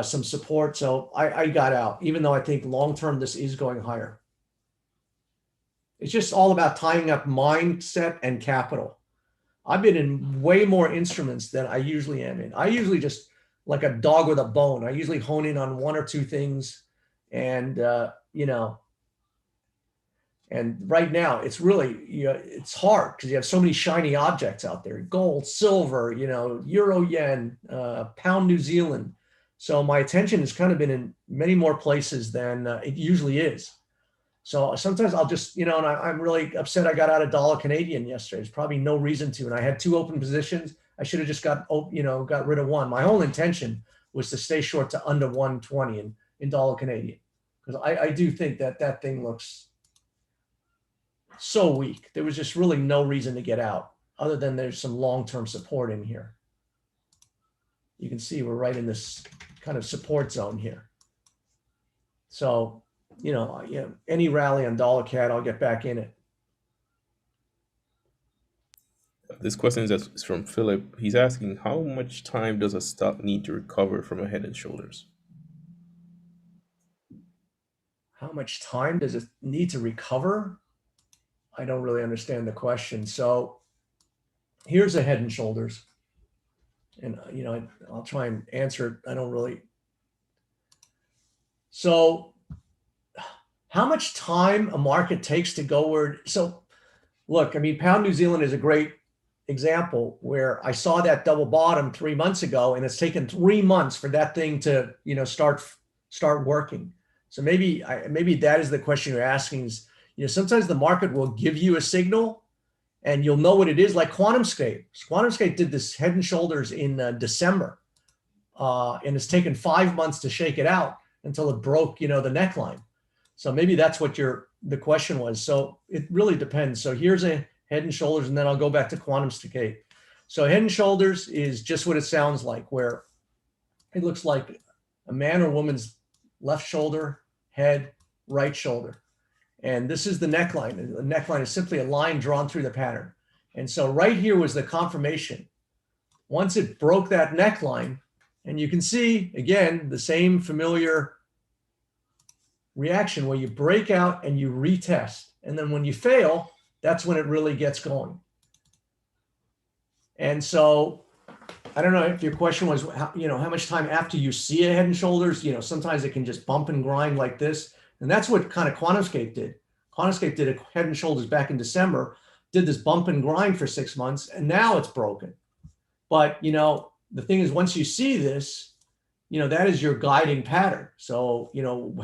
some support. So I got out, even though I think long-term this is going higher. It's just all about tying up mindset and capital. I've been in way more instruments than I usually am in. I usually just, like a dog with a bone, I usually hone in on one or two things. And, and right now it's really, it's hard because you have so many shiny objects out there: gold, silver, euro, yen, pound, New Zealand. So my attention has kind of been in many more places than it usually is. So sometimes I'll just, and I'm really upset I got out of dollar Canadian yesterday. There's probably no reason to. And I had two open positions. I should have just got rid of one. My whole intention was to stay short to under 120 in dollar Canadian, because I do think that thing looks so weak. There was just really no reason to get out other than there's some long-term support in here. You can see we're right in this kind of support zone here. So, any rally on dollar CAD, I'll get back in it. This question is from Philip. He's asking, how much time does a stock need to recover from a head and shoulders? How much time does it need to recover? I don't really understand the question. So here's a head and shoulders. And, I'll try and answer it. I don't really. So how much time a market takes to go where, so look, I mean, pound New Zealand is a great example where I saw that double bottom 3 months ago, and it's taken 3 months for that thing to, start working. So maybe that is the question you're asking is, sometimes the market will give you a signal and you'll know what it is, like QuantumScape. QuantumScape did this head and shoulders in December, and it's taken 5 months to shake it out until it broke, the neckline. So maybe that's what the question was. So it really depends. So here's a head and shoulders, and then I'll go back to QuantumScape. So head and shoulders is just what it sounds like, where it looks like a man or woman's left shoulder, head, right shoulder. And this is the neckline. The neckline is simply a line drawn through the pattern. And so right here was the confirmation. Once it broke that neckline, and you can see, again, the same familiar reaction where you break out and you retest. And then when you fail, that's when it really gets going. And so I don't know if your question was, how much time after you see a head and shoulders, sometimes it can just bump and grind like this. And that's what kind of QuantumScape did. QuantumScape did a head and shoulders back in December, did this bump and grind for 6 months, and now it's broken. But, the thing is, once you see this, that is your guiding pattern. So,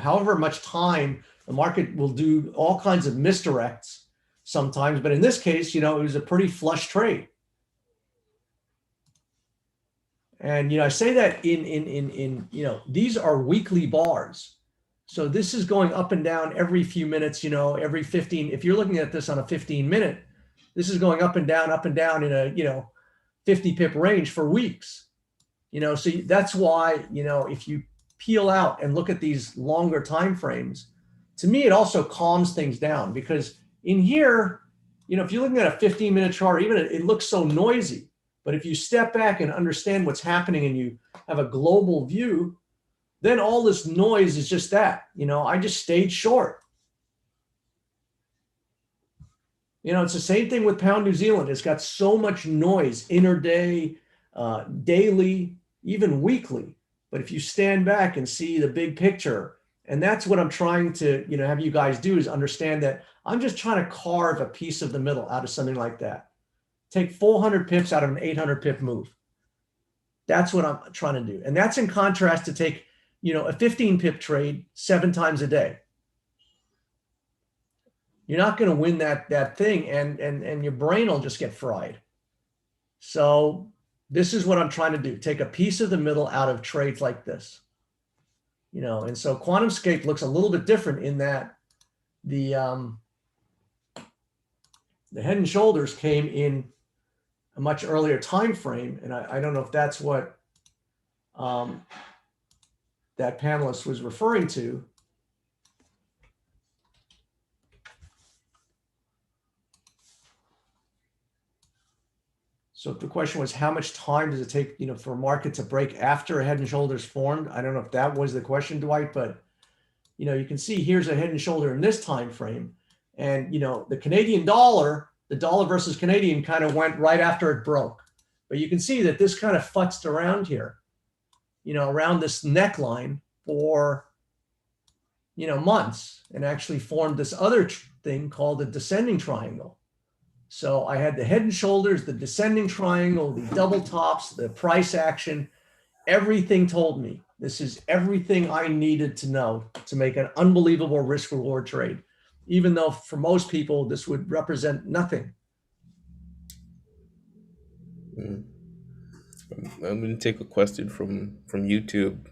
however much time, the market will do all kinds of misdirects sometimes. But in this case, it was a pretty flush trade. And, I say that in these are weekly bars. So this is going up and down every few minutes, every 15. If you're looking at this on a 15-minute, this is going up and down in a, 50 pip range for weeks. So that's why, if you peel out and look at these longer time frames, to me, it also calms things down, because in here, if you're looking at a 15-minute chart, even it looks so noisy. But if you step back and understand what's happening and you have a global view, then all this noise is just that. I just stayed short. It's the same thing with pound New Zealand. It's got so much noise intraday, daily, even weekly. But if you stand back and see the big picture, and that's what I'm trying to, have you guys do, is understand that I'm just trying to carve a piece of the middle out of something like that. Take 400 pips out of an 800 pip move. That's what I'm trying to do. And that's in contrast to take, a 15 pip trade 7 times a day. You're not going to win that thing, and your brain will just get fried. So this is what I'm trying to do. Take a piece of the middle out of trades like this. And so QuantumScape looks a little bit different in that the head and shoulders came in a much earlier time frame, and I don't know if that's what that panelist was referring to. So if the question was, how much time does it take, for a market to break after a head and shoulders formed? I don't know if that was the question, Dwight, but you can see here's a head and shoulder in this time frame, and the Canadian dollar, the dollar versus Canadian, kind of went right after it broke. But you can see that this kind of futzed around here, around this neckline for months, and actually formed this other thing called the descending triangle. So I had the head and shoulders, the descending triangle, the double tops, the price action. Everything told me this is everything I needed to know to make an unbelievable risk reward trade, even though for most people this would represent nothing. I'm going to take a question from YouTube.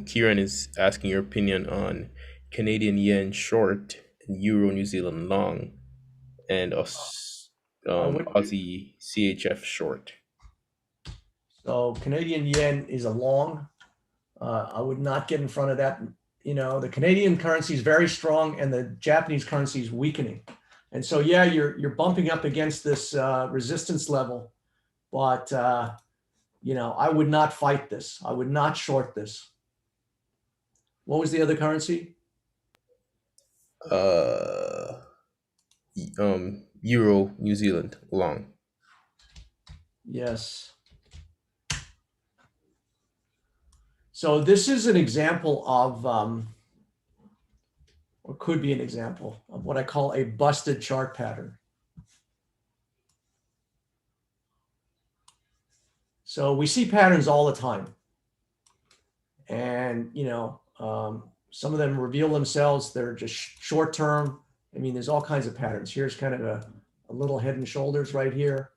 Kieran is asking your opinion on Canadian yen short and Euro New Zealand long. and would, Aussie CHF short. so Canadian yen is a long. I would not get in front of that. The Canadian currency is very strong and the Japanese currency is weakening. And so, yeah, you're bumping up against this resistance level, but I would not fight this. I would not short this. What was the other currency? Uh, Euro New Zealand long. Yes. So this is an example of, or could be an example of what I call a busted chart pattern. So we see patterns all the time. And, some of them reveal themselves. They're just short term. I mean, there's all kinds of patterns. Here's kind of a little head and shoulders right here,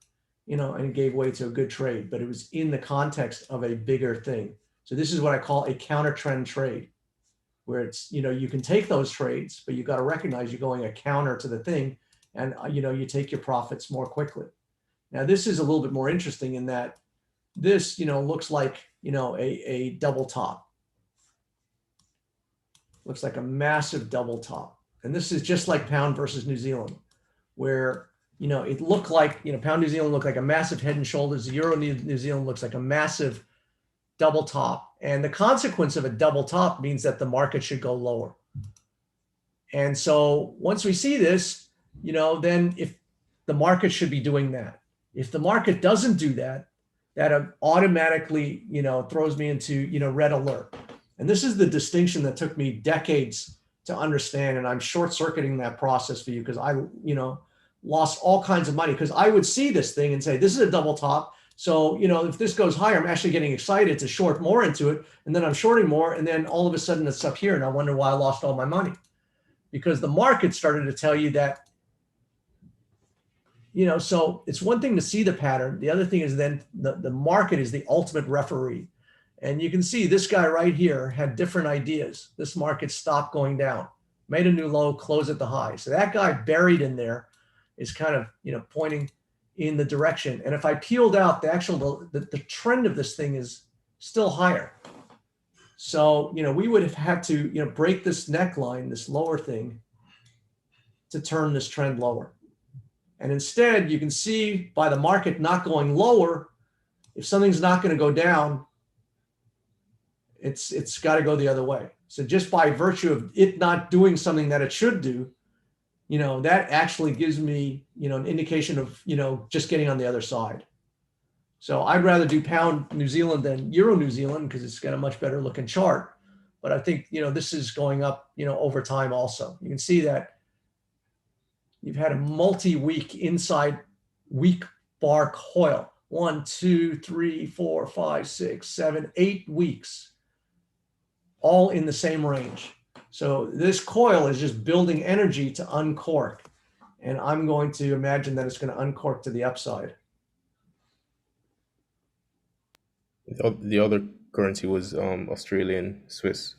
and it gave way to a good trade, but it was in the context of a bigger thing. So this is what I call a counter trend trade, where it's, you can take those trades, but you've got to recognize you're going a counter to the thing, and, you take your profits more quickly. Now, this is a little bit more interesting in that this, looks like, a double top. Looks like a massive double top. And this is just like pound versus New Zealand, where, it looked like, pound New Zealand looked like a massive head and shoulders. The euro New Zealand looks like a massive double top. And the consequence of a double top means that the market should go lower. And so once we see this, then if the market should be doing that. If the market doesn't do that, that automatically, throws me into, red alert. And this is the distinction that took me decades to understand. And I'm short circuiting that process for you because I, lost all kinds of money because I would see this thing and say, this is a double top. So, if this goes higher, I'm actually getting excited to short more into it. And then I'm shorting more. And then all of a sudden it's up here. And I wonder why I lost all my money, because the market started to tell you that, so it's one thing to see the pattern. The other thing is then the market is the ultimate referee. And you can see this guy right here had different ideas. This market stopped going down, made a new low, closed at the high. So that guy buried in there is kind of, pointing in the direction. And if I peeled out the trend of this thing is still higher. So, we would have had to, break this neckline, this lower thing, to turn this trend lower. And instead, you can see by the market not going lower, if something's not going to go down, it's got to go the other way. So just by virtue of it not doing something that it should do, that actually gives me, an indication of, just getting on the other side. So I'd rather do pound New Zealand than euro New Zealand because it's got a much better looking chart. But I think, this is going up, over time also. You can see that you've had a multi-week inside weak bar coil. 1, 2, 3, 4, 5, 6, 7, 8 weeks, all in the same range. So this coil is just building energy to uncork. And I'm going to imagine that it's going to uncork to the upside. The other currency was Australian Swiss.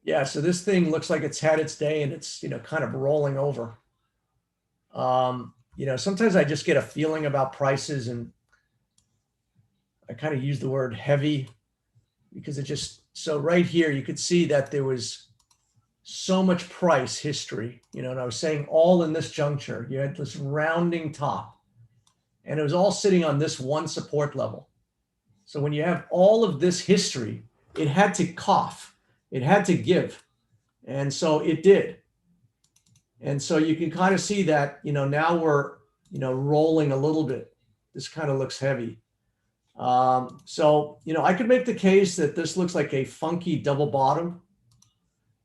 Yeah, so this thing looks like it's had its day and it's, kind of rolling over. Sometimes I just get a feeling about prices, and I kind of use the word heavy because so right here, you could see that there was so much price history, and I was saying all in this juncture, you had this rounding top and it was all sitting on this one support level. So when you have all of this history, it had to cough, it had to give. And so it did. And so you can kind of see that, now we're, rolling a little bit. This kind of looks heavy. So, I could make the case that this looks like a funky double bottom.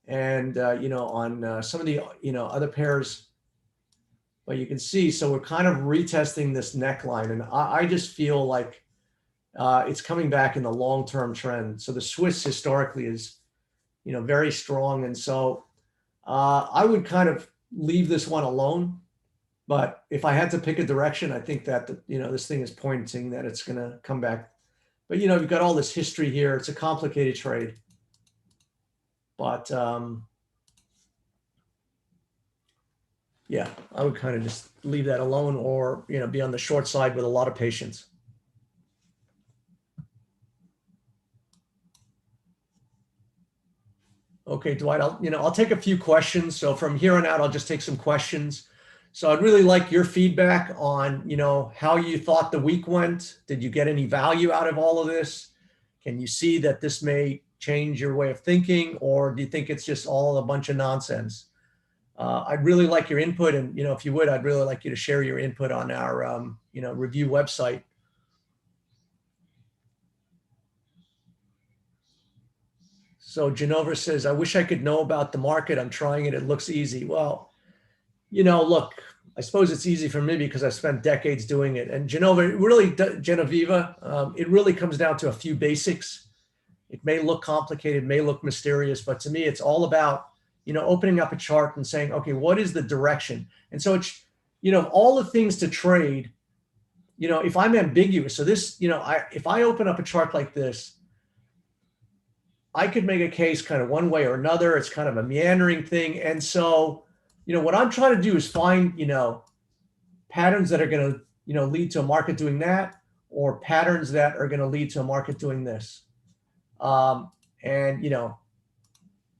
And, on some of the, other pairs, but you can see, so we're kind of retesting this neckline. And I just feel like it's coming back in the long-term trend. So the Swiss historically is, very strong. And so I would kind of leave this one alone. But if I had to pick a direction, I think that, this thing is pointing that it's going to come back But, you know, you've got all this history here. It's a complicated trade. But, yeah, I would kind of just leave that alone, or, you know, be on the short side with a lot of patience. Okay, Dwight, I'll take a few questions. So from here on out, I'll just take some questions. So I'd really like your feedback on, you know, how you thought the week went. Did you get any value out of all of this? Can you see that this may change your way of thinking, or do you think it's just all a bunch of nonsense? I'd really like your input, and, you know, if you would, I'd really like you to share your input on our, you know, review website. So Genova says, I wish I could know about the market. I'm trying it. It looks easy. Well, you know, look, I suppose it's easy for me because I've spent decades doing it. And Genova, Genevieve, it really comes down to a few basics. It may look complicated, may look mysterious, but to me, it's all about, you know, opening up a chart and saying, okay, what is the direction? And so it's, you know, all the things to trade, you know, if I'm ambiguous, so this, you know, if I open up a chart like this, I could make a case kind of one way or another. It's kind of a meandering thing. And so, you know, what I'm trying to do is find, you know, patterns that are going to, you know, lead to a market doing that, or patterns that are going to lead to a market doing this. And, you know,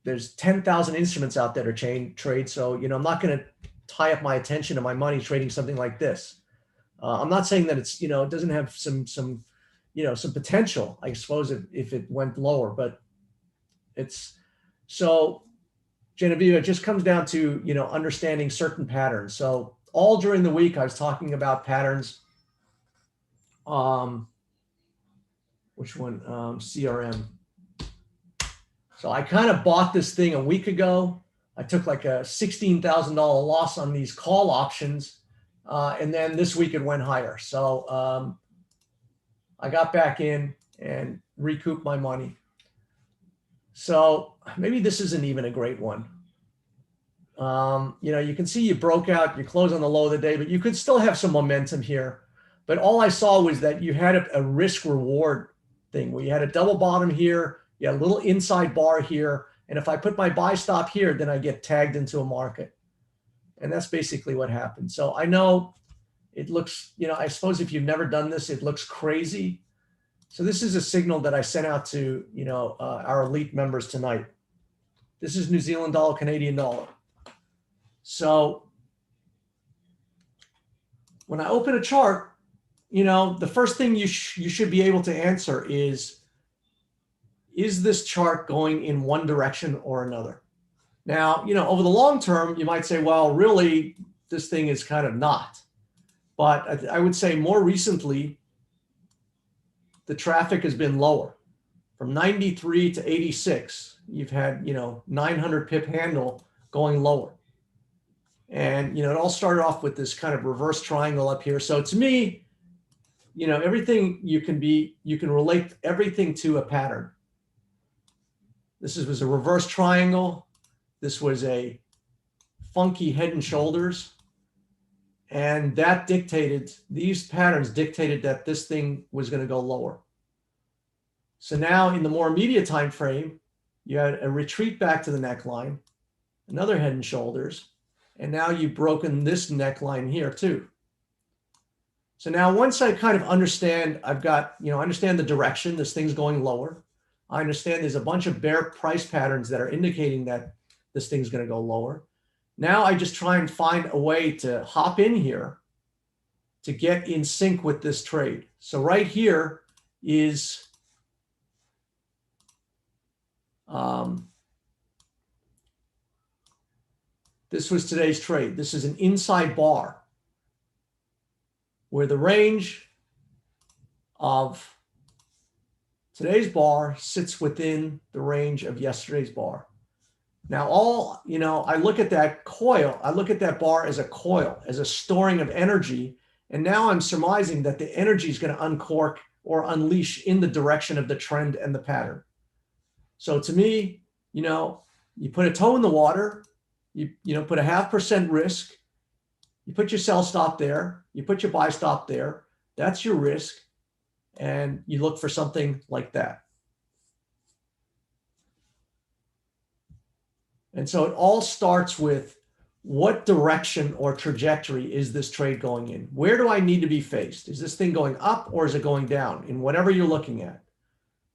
there's 10,000 instruments out there to trade. So, you know, I'm not going to tie up my attention and my money trading something like this. I'm not saying that it's, you know, it doesn't have some, you know, some potential, I suppose, if it went lower, but it's so, Genevieve, it just comes down to, you know, understanding certain patterns. So all during the week, I was talking about patterns. Which one? CRM. So I kind of bought this thing a week ago. I took like a $16,000 loss on these call options. And then this week it went higher. So I got back in and recouped my money. So maybe this isn't even a great one. You know, you can see you broke out, you close on the low of the day, but you could still have some momentum here. But all I saw was that you had a risk reward thing where you had a double bottom here, you had a little inside bar here. And if I put my buy stop here, then I get tagged into a market. And that's basically what happened. So I know it looks, you know, I suppose if you've never done this, it looks crazy. So this is a signal that I sent out to, you know, our elite members tonight. This is New Zealand dollar, Canadian dollar. So when I open a chart, you know, the first thing you should be able to answer is this chart going in one direction or another? Now, you know, over the long term, you might say, well, really, this thing is kind of not. But I would say more recently, the traffic has been lower. From 93 to 86, you've had, you know, 900 pip handle going lower. And, you know, it all started off with this kind of reverse triangle up here. So to me, you know, everything you can relate everything to a pattern. This was a reverse triangle. This was a funky head and shoulders. And that dictated, these patterns dictated that this thing was going to go lower. So now in the more immediate time frame, you had a retreat back to the neckline, another head and shoulders, and now you've broken this neckline here too. So now once I kind of understand, I've got, you know, I understand the direction, this thing's going lower. I understand there's a bunch of bear price patterns that are indicating that this thing's going to go lower. Now I just try and find a way to hop in here to get in sync with this trade. So right here is this was today's trade. This is an inside bar where the range of today's bar sits within the range of yesterday's bar. Now, you know, I look at that coil, I look at that bar as a coil, as a storing of energy. And now I'm surmising that the energy is going to uncork or unleash in the direction of the trend and the pattern. So to me, you know, you put a toe in the water, you know, put a 0.5% risk, you put your sell stop there, you put your buy stop there, that's your risk. and you look for something like that. And so it all starts with what direction or trajectory is this trade going in? Where do I need to be faced? Is this thing going up or is it going down in whatever you're looking at?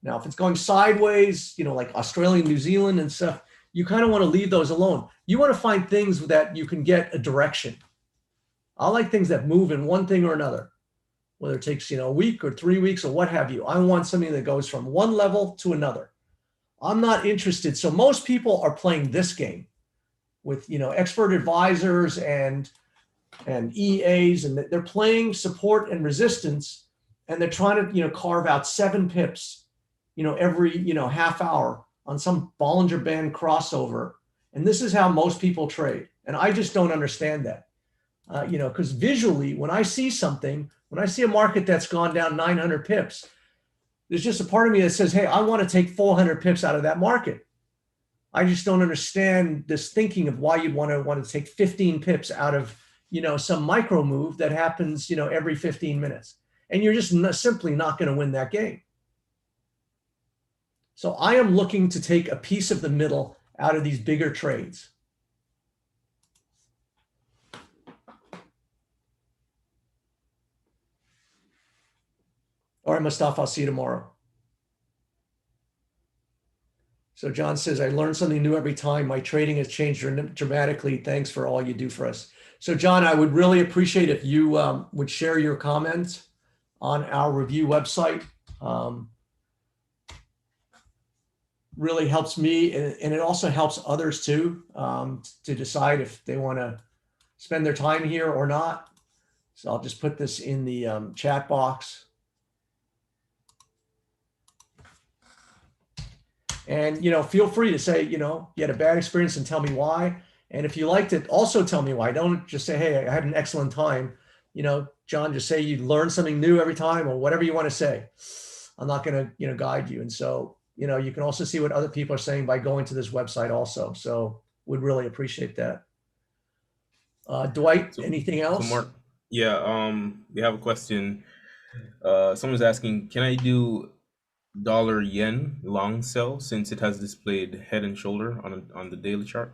Now, if it's going sideways, like Australia, New Zealand and stuff, you kind of want to leave those alone. You want to find things that you can get a direction. I like things that move in one thing or another, whether it takes, a week or 3 weeks or what have you. I want something that goes from one level to another. I'm not interested. So most people are playing this game with, expert advisors and EAs, and they're playing support and resistance, and they're trying to, carve out 7 pips, every, half hour on some Bollinger Band crossover. And this is how most people trade. And I just don't understand that, because visually, when I see something, when I see a market that's gone down 900 pips, there's just a part of me that says, hey, I want to take 400 pips out of that market. I just don't understand this thinking of why you'd want to take 15 pips out of, some micro move that happens, every 15 minutes. And you're just simply not going to win that game. So I am looking to take a piece of the middle out of these bigger trades. All right, Mustafa, I'll see you tomorrow. So John says, I learn something new every time. My trading has changed dramatically. Thanks for all you do for us. So John, I would really appreciate if you would share your comments on our review website. Really helps me, and it also helps others too, to decide if they want to spend their time here or not. So I'll just put this in the chat box. And, feel free to say, you had a bad experience and tell me why. And if you liked it, also tell me why. Don't just say, hey, I had an excellent time. John, just say you learn something new every time or whatever you want to say. I'm not going to, guide you. And so, you can also see what other people are saying by going to this website also. So would really appreciate that. Dwight, anything else? So Mark, yeah, we have a question. Someone's asking, can I do dollar yen long sell since it has displayed head and shoulder on the daily chart?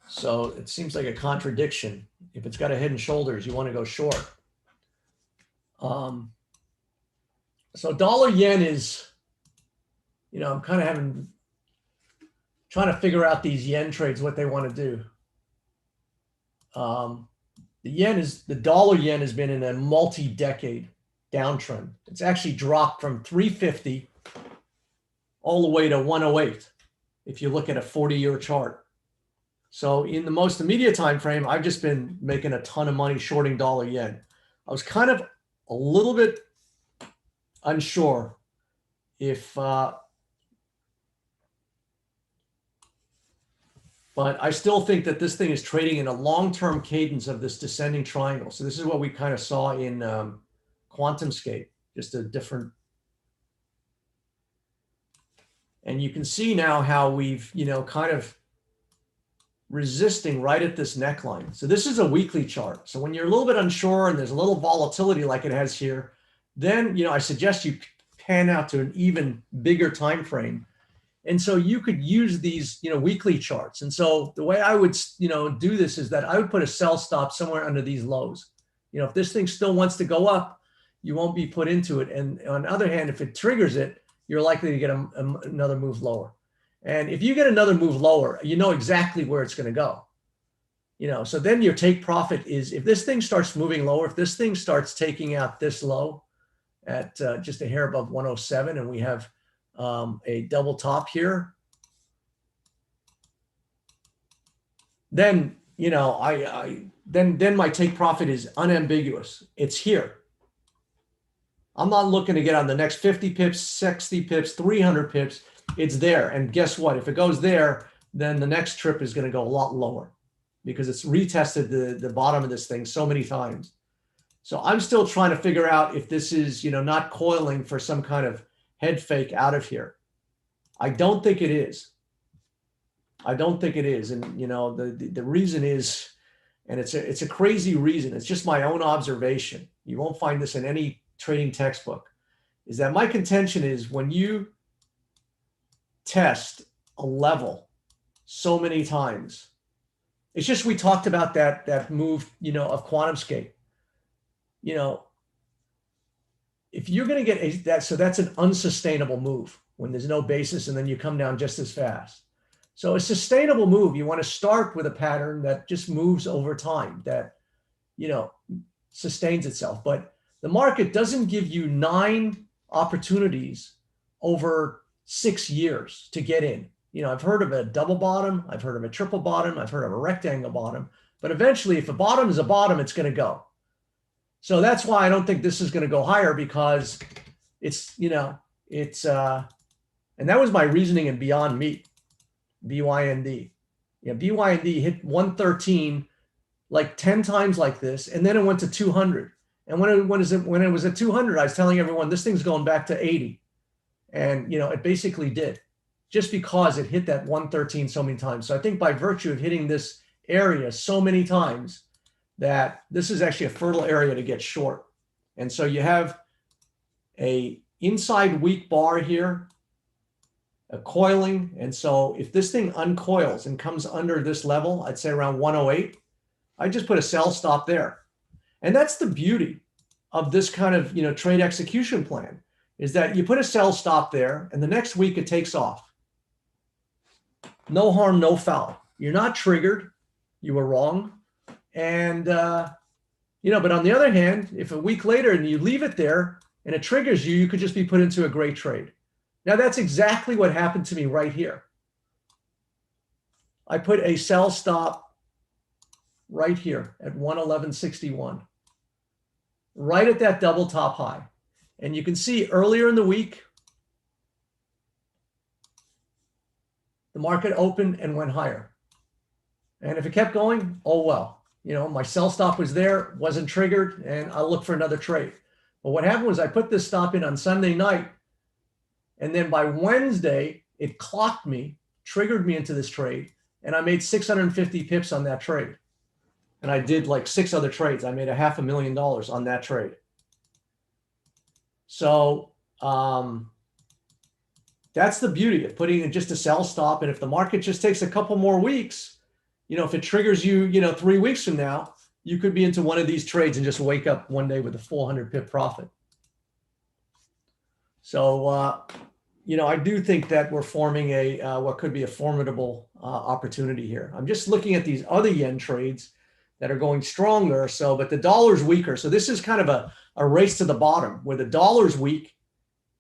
So it seems like a contradiction. If it's got a head and shoulders, you want to go short. So dollar yen is, I'm kind of trying to figure out these yen trades, what they want to do. The dollar yen has been in a multi-decade downtrend. It's actually dropped from 350 all the way to 108 if you look at a 40-year chart. So in the most immediate time frame, I've just been making a ton of money shorting dollar yen. I was kind of a little bit unsure if but I still think that this thing is trading in a long-term cadence of this descending triangle. So this is what we kind of saw in QuantumScape, just a different. And you can see now how we've, kind of resisting right at this neckline. So this is a weekly chart. So when you're a little bit unsure and there's a little volatility like it has here, then, I suggest you pan out to an even bigger time frame. And so you could use these, weekly charts. And so the way I would, do this is that I would put a sell stop somewhere under these lows. If this thing still wants to go up, you won't be put into it. And on the other hand, if it triggers it, you're likely to get another move lower. And if you get another move lower, you know exactly where it's going to go. So then your take profit is if this thing starts moving lower, if this thing starts taking out this low at just a hair above 107, and we have a double top here, then then my take profit is unambiguous. It's here. I'm not looking to get on the next 50 pips, 60 pips, 300 pips. It's there. And guess what? If it goes there, then the next trip is going to go a lot lower because it's retested the bottom of this thing so many times. So I'm still trying to figure out if this is, not coiling for some kind of head fake out of here. I don't think it is. I don't think it is. And, the reason is, and it's a crazy reason. It's just my own observation. You won't find this in any trading textbook, is that my contention is when you test a level so many times, it's just, we talked about that move, of QuantumScape. If you're going to get that, so that's an unsustainable move when there's no basis and then you come down just as fast. So a sustainable move, you want to start with a pattern that just moves over time, that, sustains itself. But the market doesn't give you 9 opportunities over 6 years to get in. I've heard of a double bottom, I've heard of a triple bottom, I've heard of a rectangle bottom, but eventually if a bottom is a bottom, it's going to go. So that's why I don't think this is going to go higher, because it's, and that was my reasoning in Beyond Meat, BYND. BYND hit 113 like 10 times like this, and then it went to 200. And when it was at 200, I was telling everyone this thing's going back to 80. And, it basically did, just because it hit that 113 so many times. So I think by virtue of hitting this area so many times, that this is actually a fertile area to get short. And so you have a inside weak bar here, a coiling. And so if this thing uncoils and comes under this level, I'd say around 108, I just put a sell stop there. And that's the beauty of this kind of, trade execution plan, is that you put a sell stop there and the next week it takes off. No harm, no foul. You're not triggered. You were wrong. And, but on the other hand, if a week later and you leave it there and it triggers you, you could just be put into a great trade. Now, that's exactly what happened to me right here. I put a sell stop right here at 111.61, right at that double top high. And you can see earlier in the week, the market opened and went higher. And if it kept going, oh well. My sell stop was there, wasn't triggered, and I'll look for another trade. But what happened was I put this stop in on Sunday night, and then by Wednesday, it clocked me, triggered me into this trade, and I made 650 pips on that trade. And I did like 6 other trades. I made $500,000 on that trade. So that's the beauty of putting in just a sell stop. And if the market just takes a couple more weeks, if it triggers you, 3 weeks from now, you could be into one of these trades and just wake up one day with a 400 pip profit. So, I do think that we're forming what could be a formidable opportunity here. I'm just looking at these other yen trades that are going stronger. So, but the dollar's weaker. So this is kind of a race to the bottom where the dollar's weak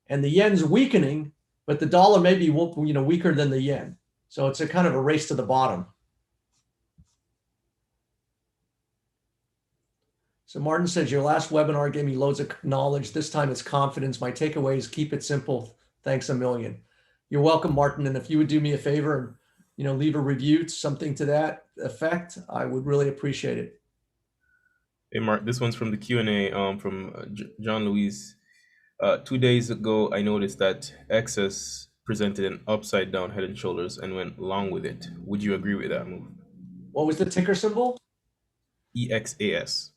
and the yen's weakening, but the dollar may be, weaker than the yen. So it's a kind of a race to the bottom. So Martin says, your last webinar gave me loads of knowledge. This time it's confidence. My takeaway is keep it simple. Thanks a million. You're welcome, Martin. And if you would do me a favor and, leave a review, something to that effect, I would really appreciate it. Hey, Mark, this one's from the Q&A from John Louise. 2 days ago, I noticed that XS presented an upside down head and shoulders and went long with it. Would you agree with that move? What was the ticker symbol? EXAS.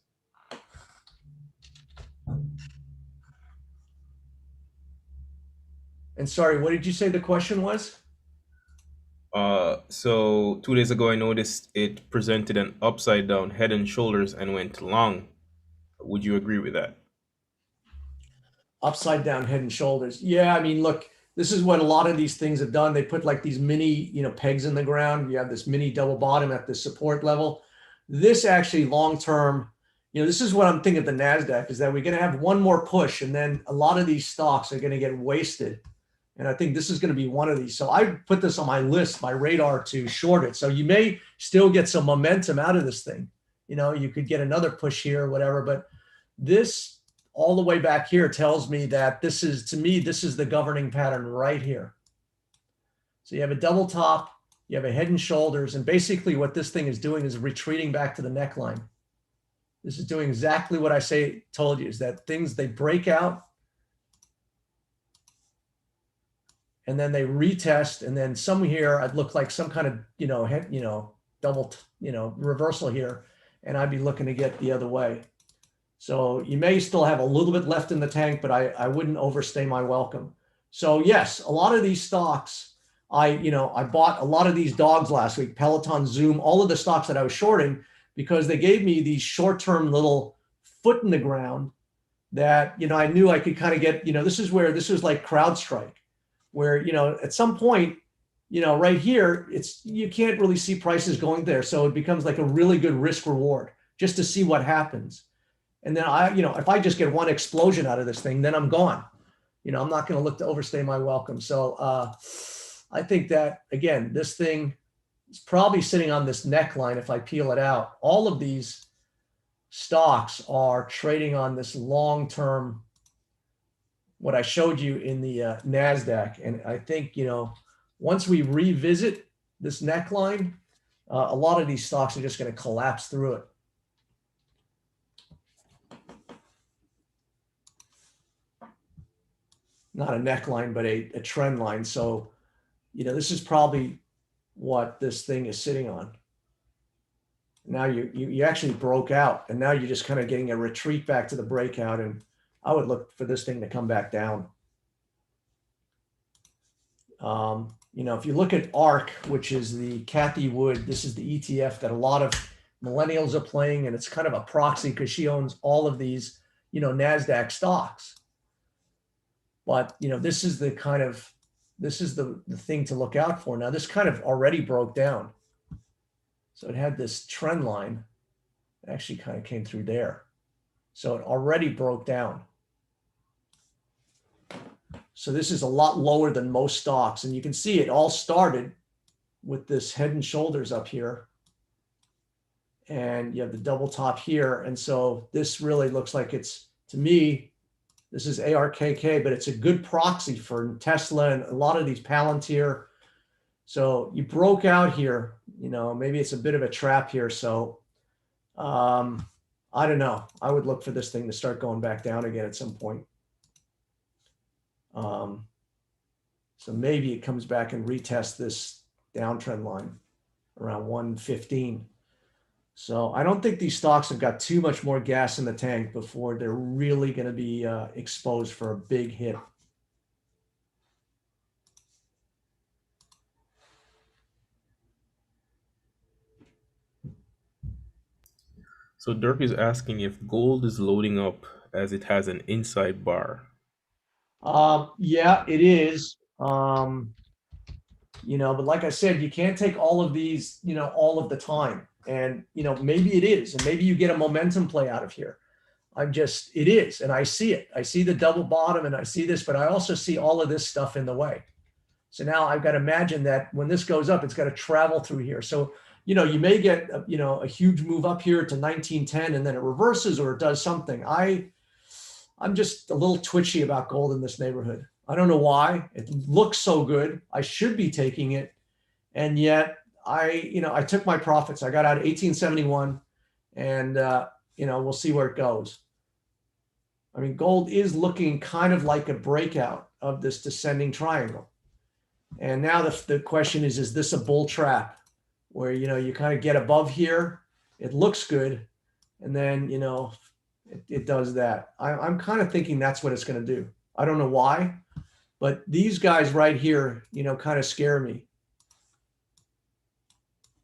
And sorry, what did you say the question was? So 2 days ago, I noticed it presented an upside down head and shoulders and went long. Would you agree with that? Upside down head and shoulders. Yeah, I mean, look, this is what a lot of these things have done. They put like these mini, pegs in the ground. You have this mini double bottom at the support level. This actually long-term, this is what I'm thinking of the NASDAQ, is that we're going to have one more push and then a lot of these stocks are going to get wasted. And I think this is going to be one of these. So I put this on my list, my radar to short it. So you may still get some momentum out of this thing. You could get another push here or whatever, but this all the way back here tells me that this is, to me, this is the governing pattern right here. So you have a double top, you have a head and shoulders, and basically what this thing is doing is retreating back to the neckline. This is doing exactly what I told you, is that things, they break out and then they retest, and then some here, I'd look like some kind of, double, reversal here, and I'd be looking to get the other way. So you may still have a little bit left in the tank, but I wouldn't overstay my welcome. So yes, a lot of these stocks, I bought a lot of these dogs last week, Peloton, Zoom, all of the stocks that I was shorting, because they gave me these short-term little foot in the ground that, I knew I could kind of get, this was like CrowdStrike, where, at some point, right here, you can't really see prices going there. So it becomes like a really good risk reward just to see what happens. And then if I just get one explosion out of this thing, then I'm gone. I'm not going to look to overstay my welcome. So I think that, again, this thing is probably sitting on this neckline. If I peel it out, all of these stocks are trading on this long-term, what I showed you in the NASDAQ. And I think, once we revisit this neckline, a lot of these stocks are just going to collapse through it. Not a neckline, but a trend line. So, this is probably what this thing is sitting on. Now you actually broke out, and now you're just kind of getting a retreat back to the breakout. And I would look for this thing to come back down. If you look at ARK, which is the Kathy Wood, this is the ETF that a lot of millennials are playing, and it's kind of a proxy because she owns all of these, NASDAQ stocks. But, this is the thing to look out for. Now, this kind of already broke down. So it had this trend line. It actually kind of came through there. So it already broke down. So this is a lot lower than most stocks. And you can see it all started with this head and shoulders up here. And you have the double top here. And so this really looks like it's, to me, this is ARKK, but it's a good proxy for Tesla and a lot of these Palantir. So you broke out here, maybe it's a bit of a trap here. So I don't know. I would look for this thing to start going back down again at some point. So maybe it comes back and retests this downtrend line around 115. So I don't think these stocks have got too much more gas in the tank before they're really going to be exposed for a big hit. So Dirk is asking if gold is loading up as it has an inside bar. Yeah, it is. But like I said, you can't take all of these, all of the time. And, maybe it is. And maybe you get a momentum play out of here. It is. And I see it. I see the double bottom and I see this, but I also see all of this stuff in the way. So now I've got to imagine that when this goes up, it's got to travel through here. So, you may get, a huge move up here to 1910 and then it reverses or it does something. I'm just a little twitchy about gold in this neighborhood. I don't know why. It looks so good. I should be taking it. And yet I took my profits. I got out at 1871 and, we'll see where it goes. I mean, gold is looking kind of like a breakout of this descending triangle. And now the question is this a bull trap where, you kind of get above here, it looks good. And then, it does that. I'm kind of thinking that's what it's going to do. I don't know why, but these guys right here, kind of scare me.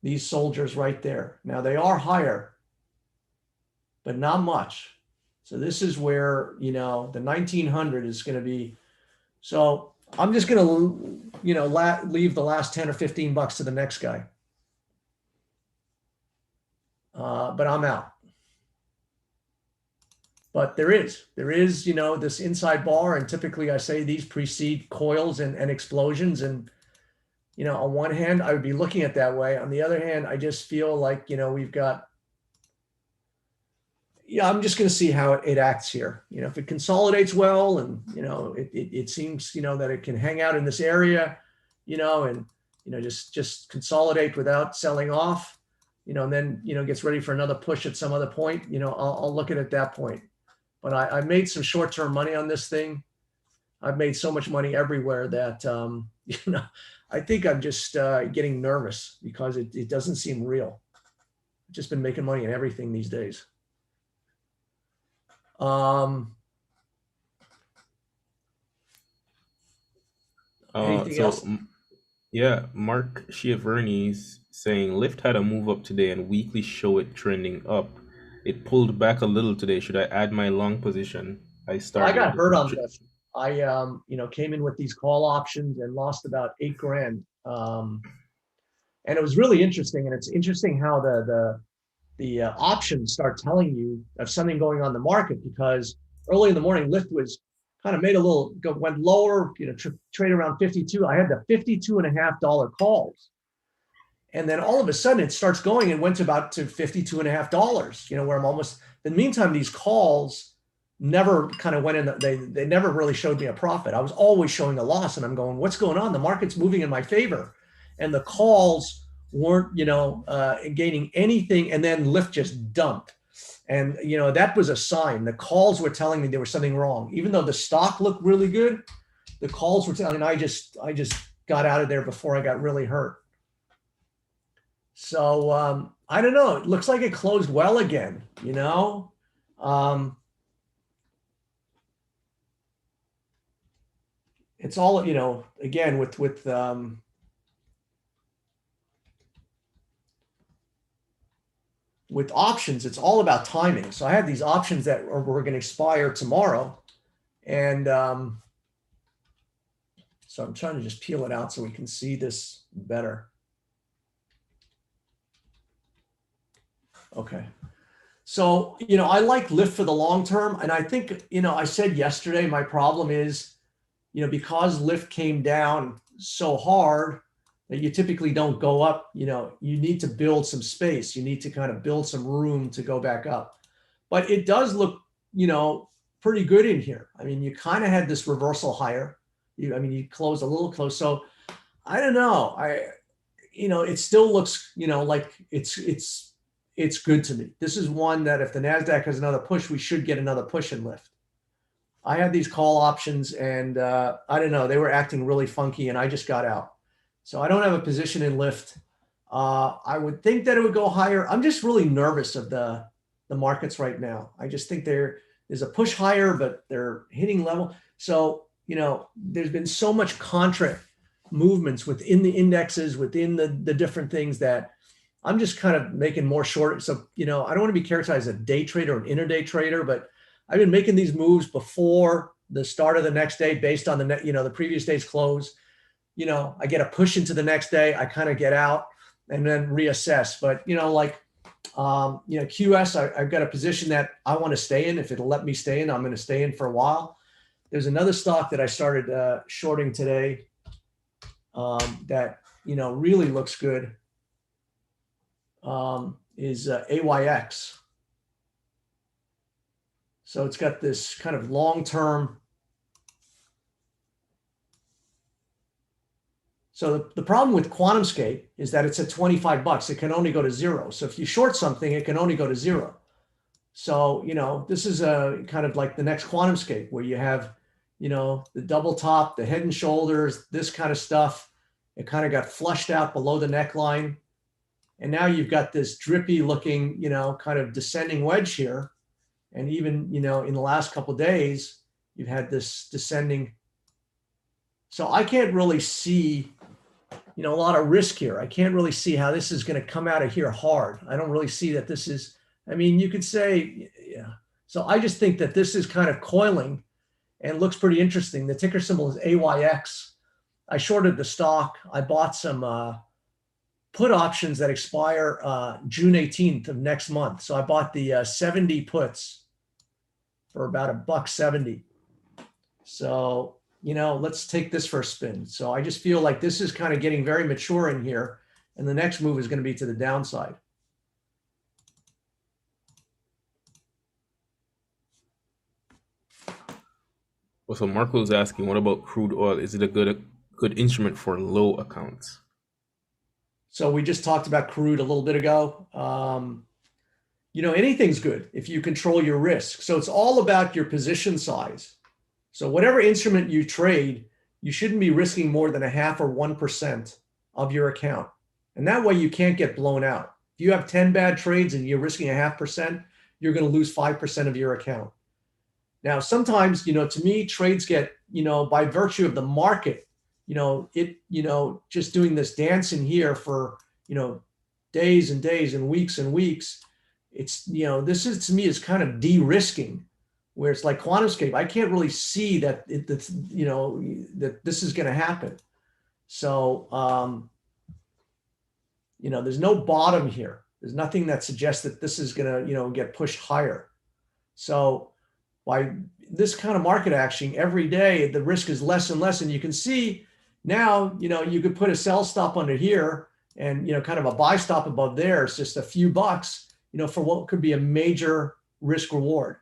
These soldiers right there. Now they are higher, but not much. So this is where, the 1900 is going to be. So I'm just going to, leave the last 10 or 15 bucks to the next guy. But I'm out. But there is, this inside bar. And typically I say these precede coils and explosions. And, on one hand, I would be looking at it that way. On the other hand, I just feel like, we've got, I'm just going to see how it acts here. If it consolidates well and, it seems, that it can hang out in this area, and, just consolidate without selling off, and then, gets ready for another push at some other point, I'll look at it at that point. But I made some short-term money on this thing. I've made so much money everywhere that, I think I'm just getting nervous because it doesn't seem real. I've just been making money in everything these days. Um, anything So else? yeah, Mark Schiaverni's saying Lyft had a move up today and weekly show it trending up. It pulled back a little today. Should I add my long position? I I got started. hurt on this. I, came in with these call options and lost about 8 grand. And it was really interesting. And it's interesting how the options start telling you of something going on in the market, because early in the morning, Lyft was kind of made a little went lower, trade around 52. I had the $52.50 calls. And then all of a sudden it starts going and went to about to $52.50, where I'm almost, in the meantime, these calls never kind of went in, they never really showed me a profit. I was always showing a loss, and I'm going, what's going on? The market's moving in my favor. And the calls weren't, gaining anything. And then Lyft just dumped. And, that was a sign. The calls were telling me there was something wrong. Even though the stock looked really good, the calls were telling, and I just got out of there before I got really hurt. So I don't know. It looks like it closed well again. Um, it's all, again with options, it's all about timing. So I had these options that were going to expire tomorrow, and so I'm trying to just peel it out so we can see this better. Okay. So, I like Lyft for the long term. And I think, I said yesterday, my problem is, because Lyft came down so hard that you typically don't go up, you need to build some space. You need to kind of build some room to go back up. But it does look, pretty good in here. I mean, you kind of had this reversal higher. You closed a little close. So I don't know. It still looks, like it's good to me. This is one that if the NASDAQ has another push, we should get another push in Lyft. I had these call options, and I don't know, they were acting really funky, and I just got out. So I don't have a position in Lyft. I would think that it would go higher. I'm just really nervous of the markets right now. I just think there's a push higher, but they're hitting level. So, there's been so much contra movements within the indexes, within the different things, that I'm just kind of making more short. So, I don't want to be characterized as a day trader or an intraday trader, but I've been making these moves before the start of the next day based on the previous day's close. I get a push into the next day, I kind of get out and then reassess. But, QS, I've got a position that I want to stay in. If it'll let me stay in, I'm going to stay in for a while. There's another stock that I started shorting today that, really looks good. Is AYX. So it's got this kind of long-term. So the problem with QuantumScape is that it's at $25. It can only go to zero. So if you short something, it can only go to zero. So, this is a kind of like the next QuantumScape, where you have, the double top, the head and shoulders, this kind of stuff. It kind of got flushed out below the neckline. And now you've got this drippy looking, kind of descending wedge here. And even, in the last couple of days, you've had this descending. So I can't really see, a lot of risk here. I can't really see how this is going to come out of here hard. I don't really see that this is, you could say, yeah. So I just think that this is kind of coiling and looks pretty interesting. The ticker symbol is AYX. I shorted the stock. I bought some put options that expire June 18th of next month. So I bought the 70 puts for about $1.70. So, let's take this for a spin. So I just feel like this is kind of getting very mature in here, and the next move is going to be to the downside. Well, so Marco is asking, what about crude oil? Is it a good instrument for low accounts? So we just talked about crude a little bit ago. Anything's good if you control your risk. So it's all about your position size. So whatever instrument you trade, you shouldn't be risking more than 0.5 or 1% of your account. And that way you can't get blown out. If you have 10 bad trades and you're risking 0.5%, you're going to lose 5% of your account. Now, sometimes, to me, trades get, by virtue of the market, just doing this dance in here for, days and days and weeks, it's, this is to me is kind of de-risking, where it's like QuantumScape. I can't really see that that this is going to happen. So, there's no bottom here. There's nothing that suggests that this is going to, get pushed higher. So by this kind of market action every day, the risk is less and less. And you can see now, you could put a sell stop under here and, kind of a buy stop above there. It's just a few bucks, for what could be a major risk reward.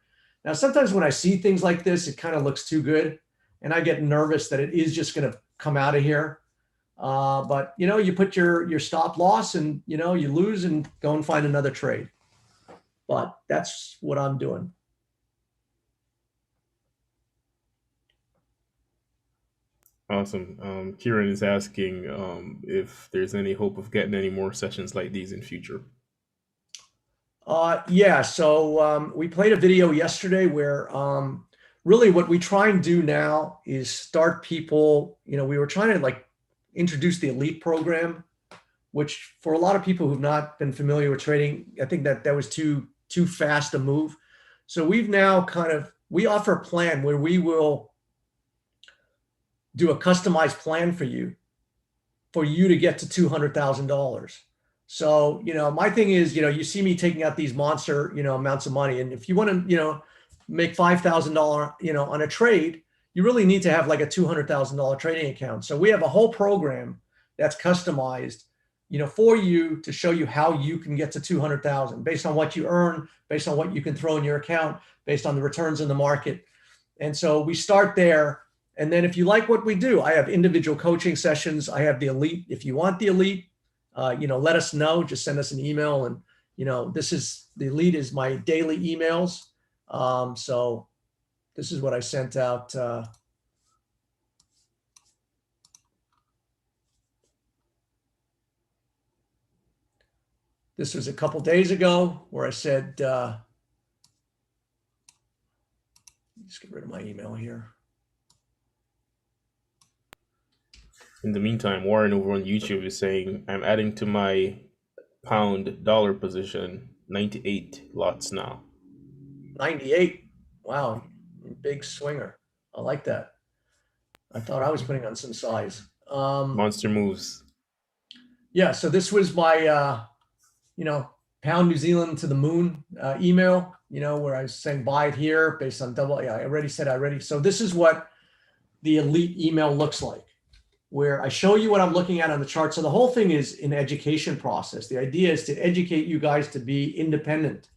Now, sometimes when I see things like this, it kind of looks too good and I get nervous that it is just going to come out of here. But you put your stop loss and you lose and go and find another trade. But that's what I'm doing. Awesome. Kieran is asking if there's any hope of getting any more sessions like these in future. Yeah. So we played a video yesterday where really what we try and do now is start people. We were trying to introduce the elite program, which for a lot of people who've not been familiar with trading, I think that was too fast a move. So we've now we offer a plan where we will do a customized plan for you to get to $200,000. So, my thing is, you see me taking out these monster, amounts of money. And if you want to, make $5,000, on a trade, you really need to have like a $200,000 trading account. So we have a whole program that's customized, for you to show you how you can get to 200,000 based on what you earn, based on what you can throw in your account, based on the returns in the market. And so we start there. And then if you like what we do, I have individual coaching sessions. I have the elite. If you want the elite, let us know. Just send us an email. And, the elite is my daily emails. So this is what I sent out. This was a couple days ago where I said, let's get rid of my email here. In the meantime, Warren over on YouTube is saying, I'm adding to my pound-dollar position 98 lots now. 98. Wow. Big swinger. I like that. I thought I was putting on some size. Monster moves. Yeah. So this was my, pound New Zealand to the moon email, where I was saying buy it here based on double. Yeah, I already said So this is what the elite email looks like, where I show you what I'm looking at on the chart. So the whole thing is an education process. The idea is to educate you guys to be independent.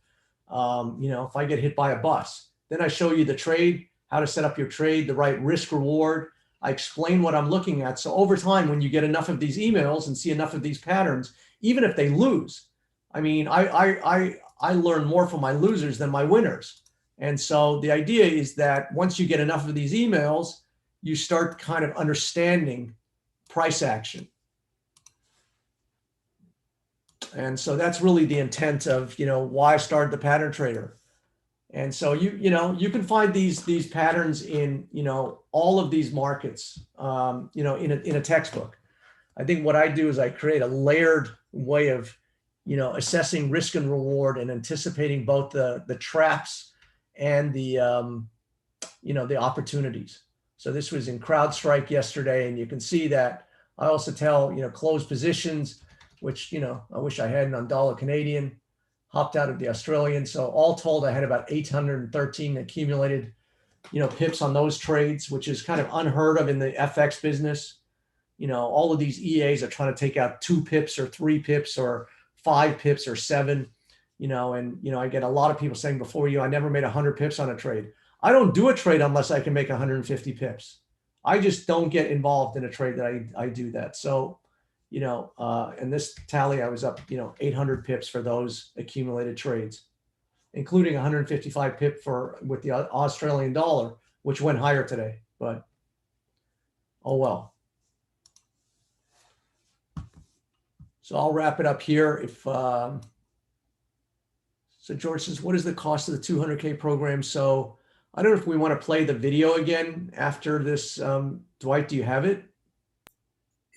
If I get hit by a bus, then I show you the trade, how to set up your trade, the right risk reward. I explain what I'm looking at. So over time, when you get enough of these emails and see enough of these patterns, even if they lose, I mean, I learn more from my losers than my winners. And so the idea is that once you get enough of these emails, you start kind of understanding price action. And so that's really the intent of, why I started the pattern trader. And so you can find these patterns in, all of these markets, in a textbook. I think what I do is I create a layered way of, assessing risk and reward and anticipating both the traps and the opportunities. So this was in CrowdStrike yesterday, and you can see that I also tell, close positions, which, I wish I hadn't on dollar Canadian, hopped out of the Australian. So all told, I had about 813 accumulated, pips on those trades, which is kind of unheard of in the FX business. All of these EAs are trying to take out 2 pips or 3 pips or 5 pips or 7, and, I get a lot of people saying before I never made 100 pips on a trade. I don't do a trade unless I can make 150 pips. I just don't get involved in a trade that I do that. So, in this tally, I was up, 800 pips for those accumulated trades, including 155 pip with the Australian dollar, which went higher today, but oh well. So I'll wrap it up here. So George says, what is the cost of the 200K program? So I don't know if we want to play the video again after this. Dwight, do you have it?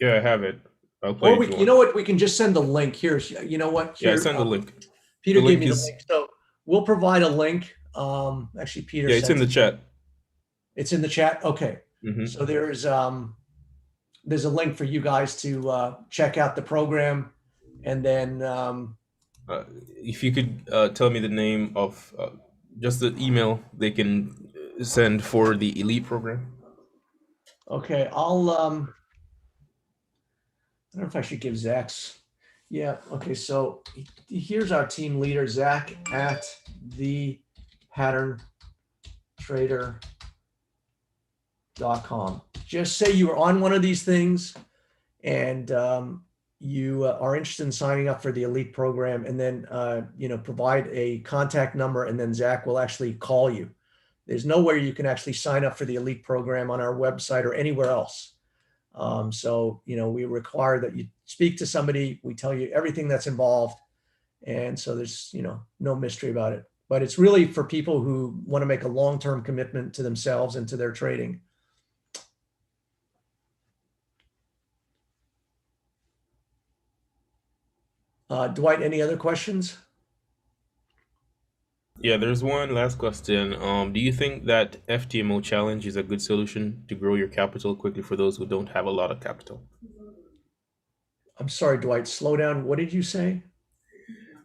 Yeah, I have it. I'll play Or it if you you want. know what? We can just send the link. Here's, you know what? Yeah, Here, send the link. Peter The gave link me the is link. So we'll provide a link. Actually, Peter yeah, it's in sent the it. chat. It's in the chat. Okay. Hmm. So there's a link for you guys to check out the program, and then If you could tell me the name of just the email they can send for the elite program. okay, I don't know if I should give Zach's. Yeah. Okay. So here's our team leader, Zach at the pattern trader.com. Just say you are on one of these things and you are interested in signing up for the elite program, and then provide a contact number, and then Zach will actually call you. There's nowhere you can actually sign up for the elite program on our website or anywhere else. So we require that you speak to somebody. We tell you everything that's involved, and so there's no mystery about it. But it's really for people who want to make a long-term commitment to themselves and to their trading. Dwight, any other questions? Yeah, there's one last question. Do you think that FTMO challenge is a good solution to grow your capital quickly for those who don't have a lot of capital? I'm sorry, Dwight, slow down. What did you say?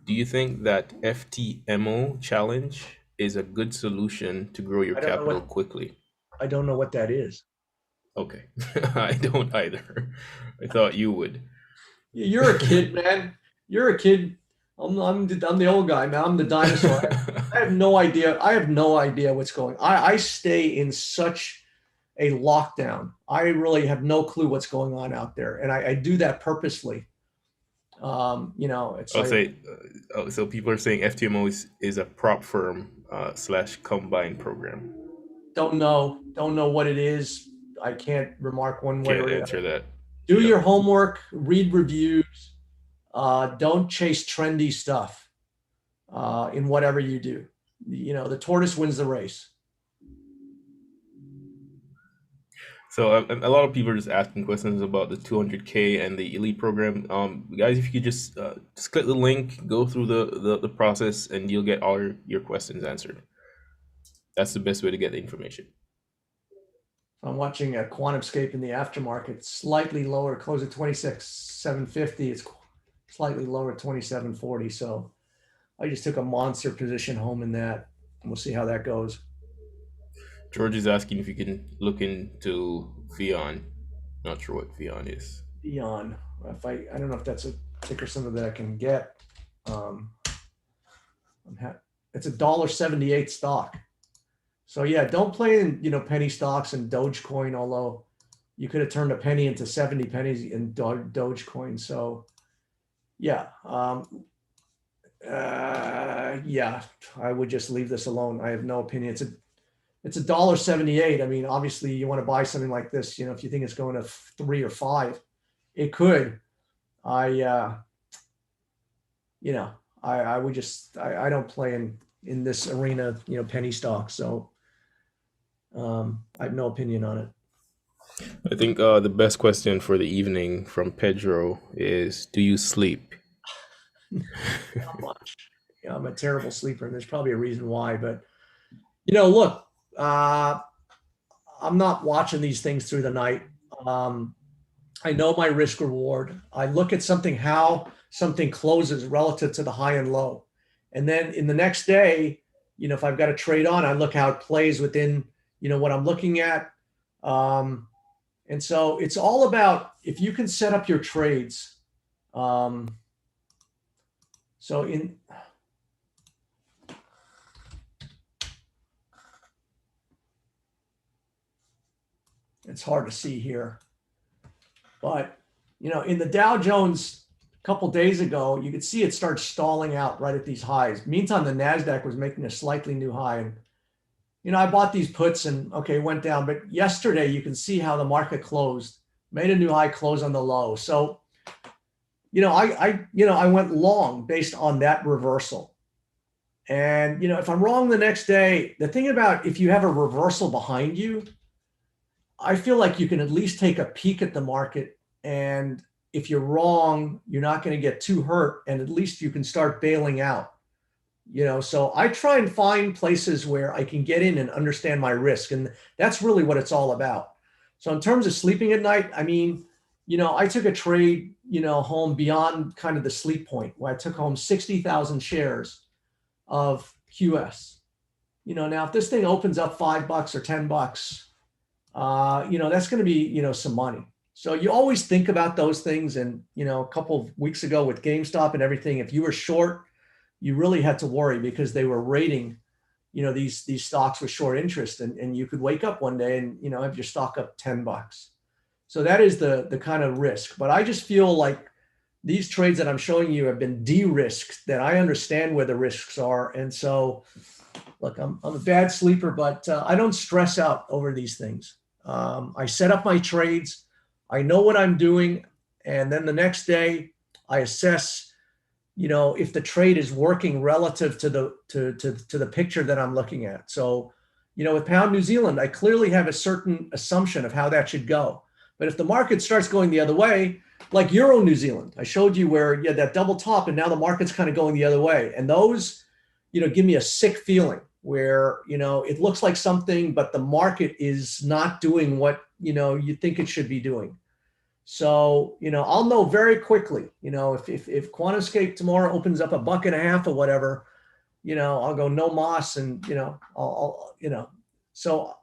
Do you think that FTMO challenge is a good solution to grow your I don't know capital what quickly? I don't know what that is. Okay. I don't either. I thought you would. You're a kid, man. You're a kid. I'm the old guy, man. I'm the dinosaur. I have no idea. I have no idea what's going. I stay in such a lockdown. I really have no clue what's going on out there, and I do that purposely. It's I'll like say, so people are saying FTMO is a prop firm slash combine program. don't know what it is. I can't remark one way Can't or the answer other. that. Do Yep. your homework, read reviews. Don't chase trendy stuff in whatever you do. The tortoise wins the race. So a lot of people are just asking questions about the 200K and the elite program. Guys, if you could just click the link, go through the process, and you'll get all your questions answered. That's the best way to get the information. I'm watching a QuantumScape in the aftermarket, slightly lower, close at 26,750. It's slightly lower at 2740. So I just took a monster position home in that, and we'll see how that goes. George is asking if you can look into Vion. Not sure what Vion is. Beyond, I don't know if that's a ticker symbol that I can get. It's $1.78 stock. So yeah, don't play in penny stocks and Dogecoin. Although you could have turned a penny into 70 pennies in Dogecoin. So yeah, yeah, I would just leave this alone. I have no opinion. It's $1.78. I mean, obviously you want to buy something like this. If you think it's going to 3 or 5, it could. I would just I don't play in this arena, penny stocks. So I have no opinion on it. I think the best question for the evening from Pedro is, do you sleep? Not much. I'm a terrible sleeper, and there's probably a reason why. But look, I'm not watching these things through the night. I know my risk reward. I look at how something closes relative to the high and low, and then in the next day, if I've got a trade on, I look how it plays within what I'm looking at. And so it's all about if you can set up your trades. It's hard to see here, but in the Dow Jones a couple days ago, you could see it start stalling out right at these highs. Meantime, the Nasdaq was making a slightly new high, and I bought these puts and went down. But yesterday, you can see how the market closed, made a new high, close on the low. So, I went long based on that reversal. And, if I'm wrong the next day, the thing about if you have a reversal behind you, I feel like you can at least take a peek at the market. And if you're wrong, you're not going to get too hurt. And at least you can start bailing out. So I try and find places where I can get in and understand my risk. And that's really what it's all about. So in terms of sleeping at night, I mean, I took a trade, home beyond kind of the sleep point where I took home 60,000 shares of QS. Now if this thing opens up $5 or $10, that's going to be, some money. So you always think about those things. And, a couple of weeks ago with GameStop and everything, if you were short, you really had to worry because they were rating, these stocks with short interest, and you could wake up one day and, have your stock up $10. So that is the kind of risk. But I just feel like these trades that I'm showing you have been de-risked, that I understand where the risks are. And so, look, I'm a bad sleeper, but I don't stress out over these things. I set up my trades. I know what I'm doing. And then the next day I assess, if the trade is working relative to the picture that I'm looking at. So, with pound New Zealand, I clearly have a certain assumption of how that should go. But if the market starts going the other way, like Euro New Zealand, I showed you where you had that double top and now the market's kind of going the other way. And those, give me a sick feeling where, it looks like something, but the market is not doing what, you think it should be doing. So, I'll know very quickly, if QuantumScape tomorrow opens up $1.50 or whatever, I'll go no moss and, so,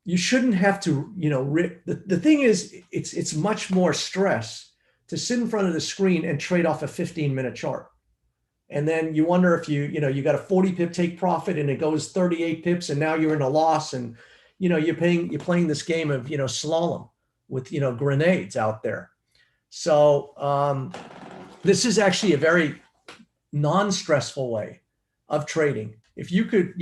you shouldn't have to, the thing is, it's much more stress to sit in front of the screen and trade off a 15-minute chart. And then you wonder if you got a 40 pip take profit and it goes 38 pips and now you're in a loss and, you're playing this game of, slalom with, grenades out there. So this is actually a very non-stressful way of trading. If you could,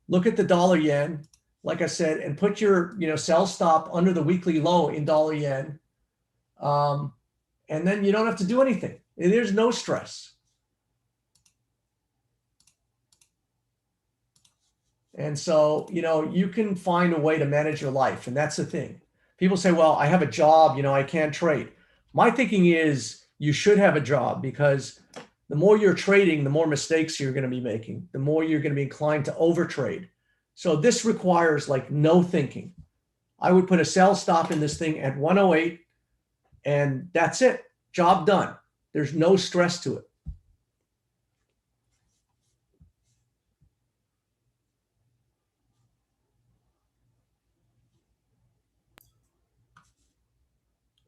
look at the dollar yen, like I said, and put your, sell stop under the weekly low in dollar yen. And then you don't have to do anything. There's no stress. And so, you can find a way to manage your life. And that's the thing. People say, well, I have a job, I can't trade. My thinking is you should have a job because the more you're trading, the more mistakes you're going to be making, the more you're going to be inclined to overtrade. So this requires like no thinking. I would put a sell stop in this thing at 108 and that's it. Job done. There's no stress to it.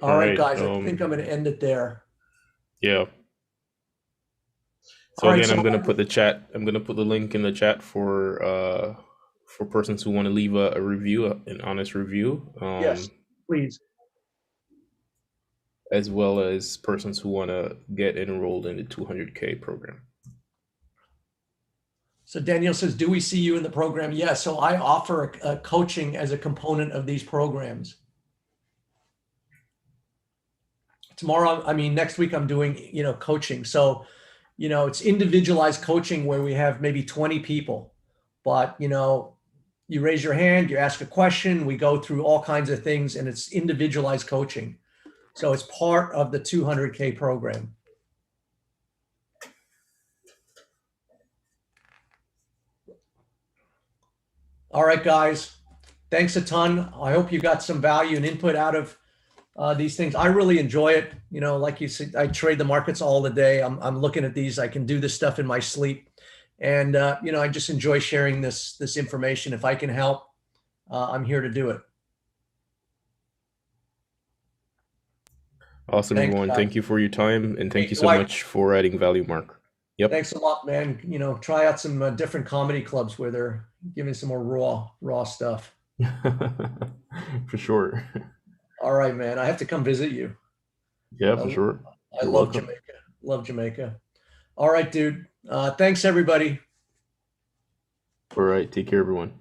All right, guys, I think I'm going to end it there. Yeah. So All right, again, I'm going to put the link in the chat for persons who want to leave a review, an honest review. Yes, please. As well as persons who want to get enrolled in the 200K program. So Daniel says, do we see you in the program? Yes. So I offer a coaching as a component of these programs. Next week I'm doing, coaching. So, it's individualized coaching where we have maybe 20 people, but, you raise your hand, you ask a question, we go through all kinds of things and it's individualized coaching. So it's part of the 200K program. All right, guys, thanks a ton. I hope you got some value and input out of these things. I really enjoy it. Like you said, I trade the markets all the day. I'm looking at these. I can do this stuff in my sleep. And, I just enjoy sharing this information. If I can help, I'm here to do it. Awesome, Thanks, everyone. guys. Thank you for your time. And thank you so much for adding value, Mark. Yep. Thanks a lot, man. Try out some different comedy clubs where they're giving some more raw stuff. For sure. All right, man. I have to come visit you. Yeah, for sure. I love Jamaica. Love Jamaica. All right, dude. Thanks, everybody. All right. Take care, everyone.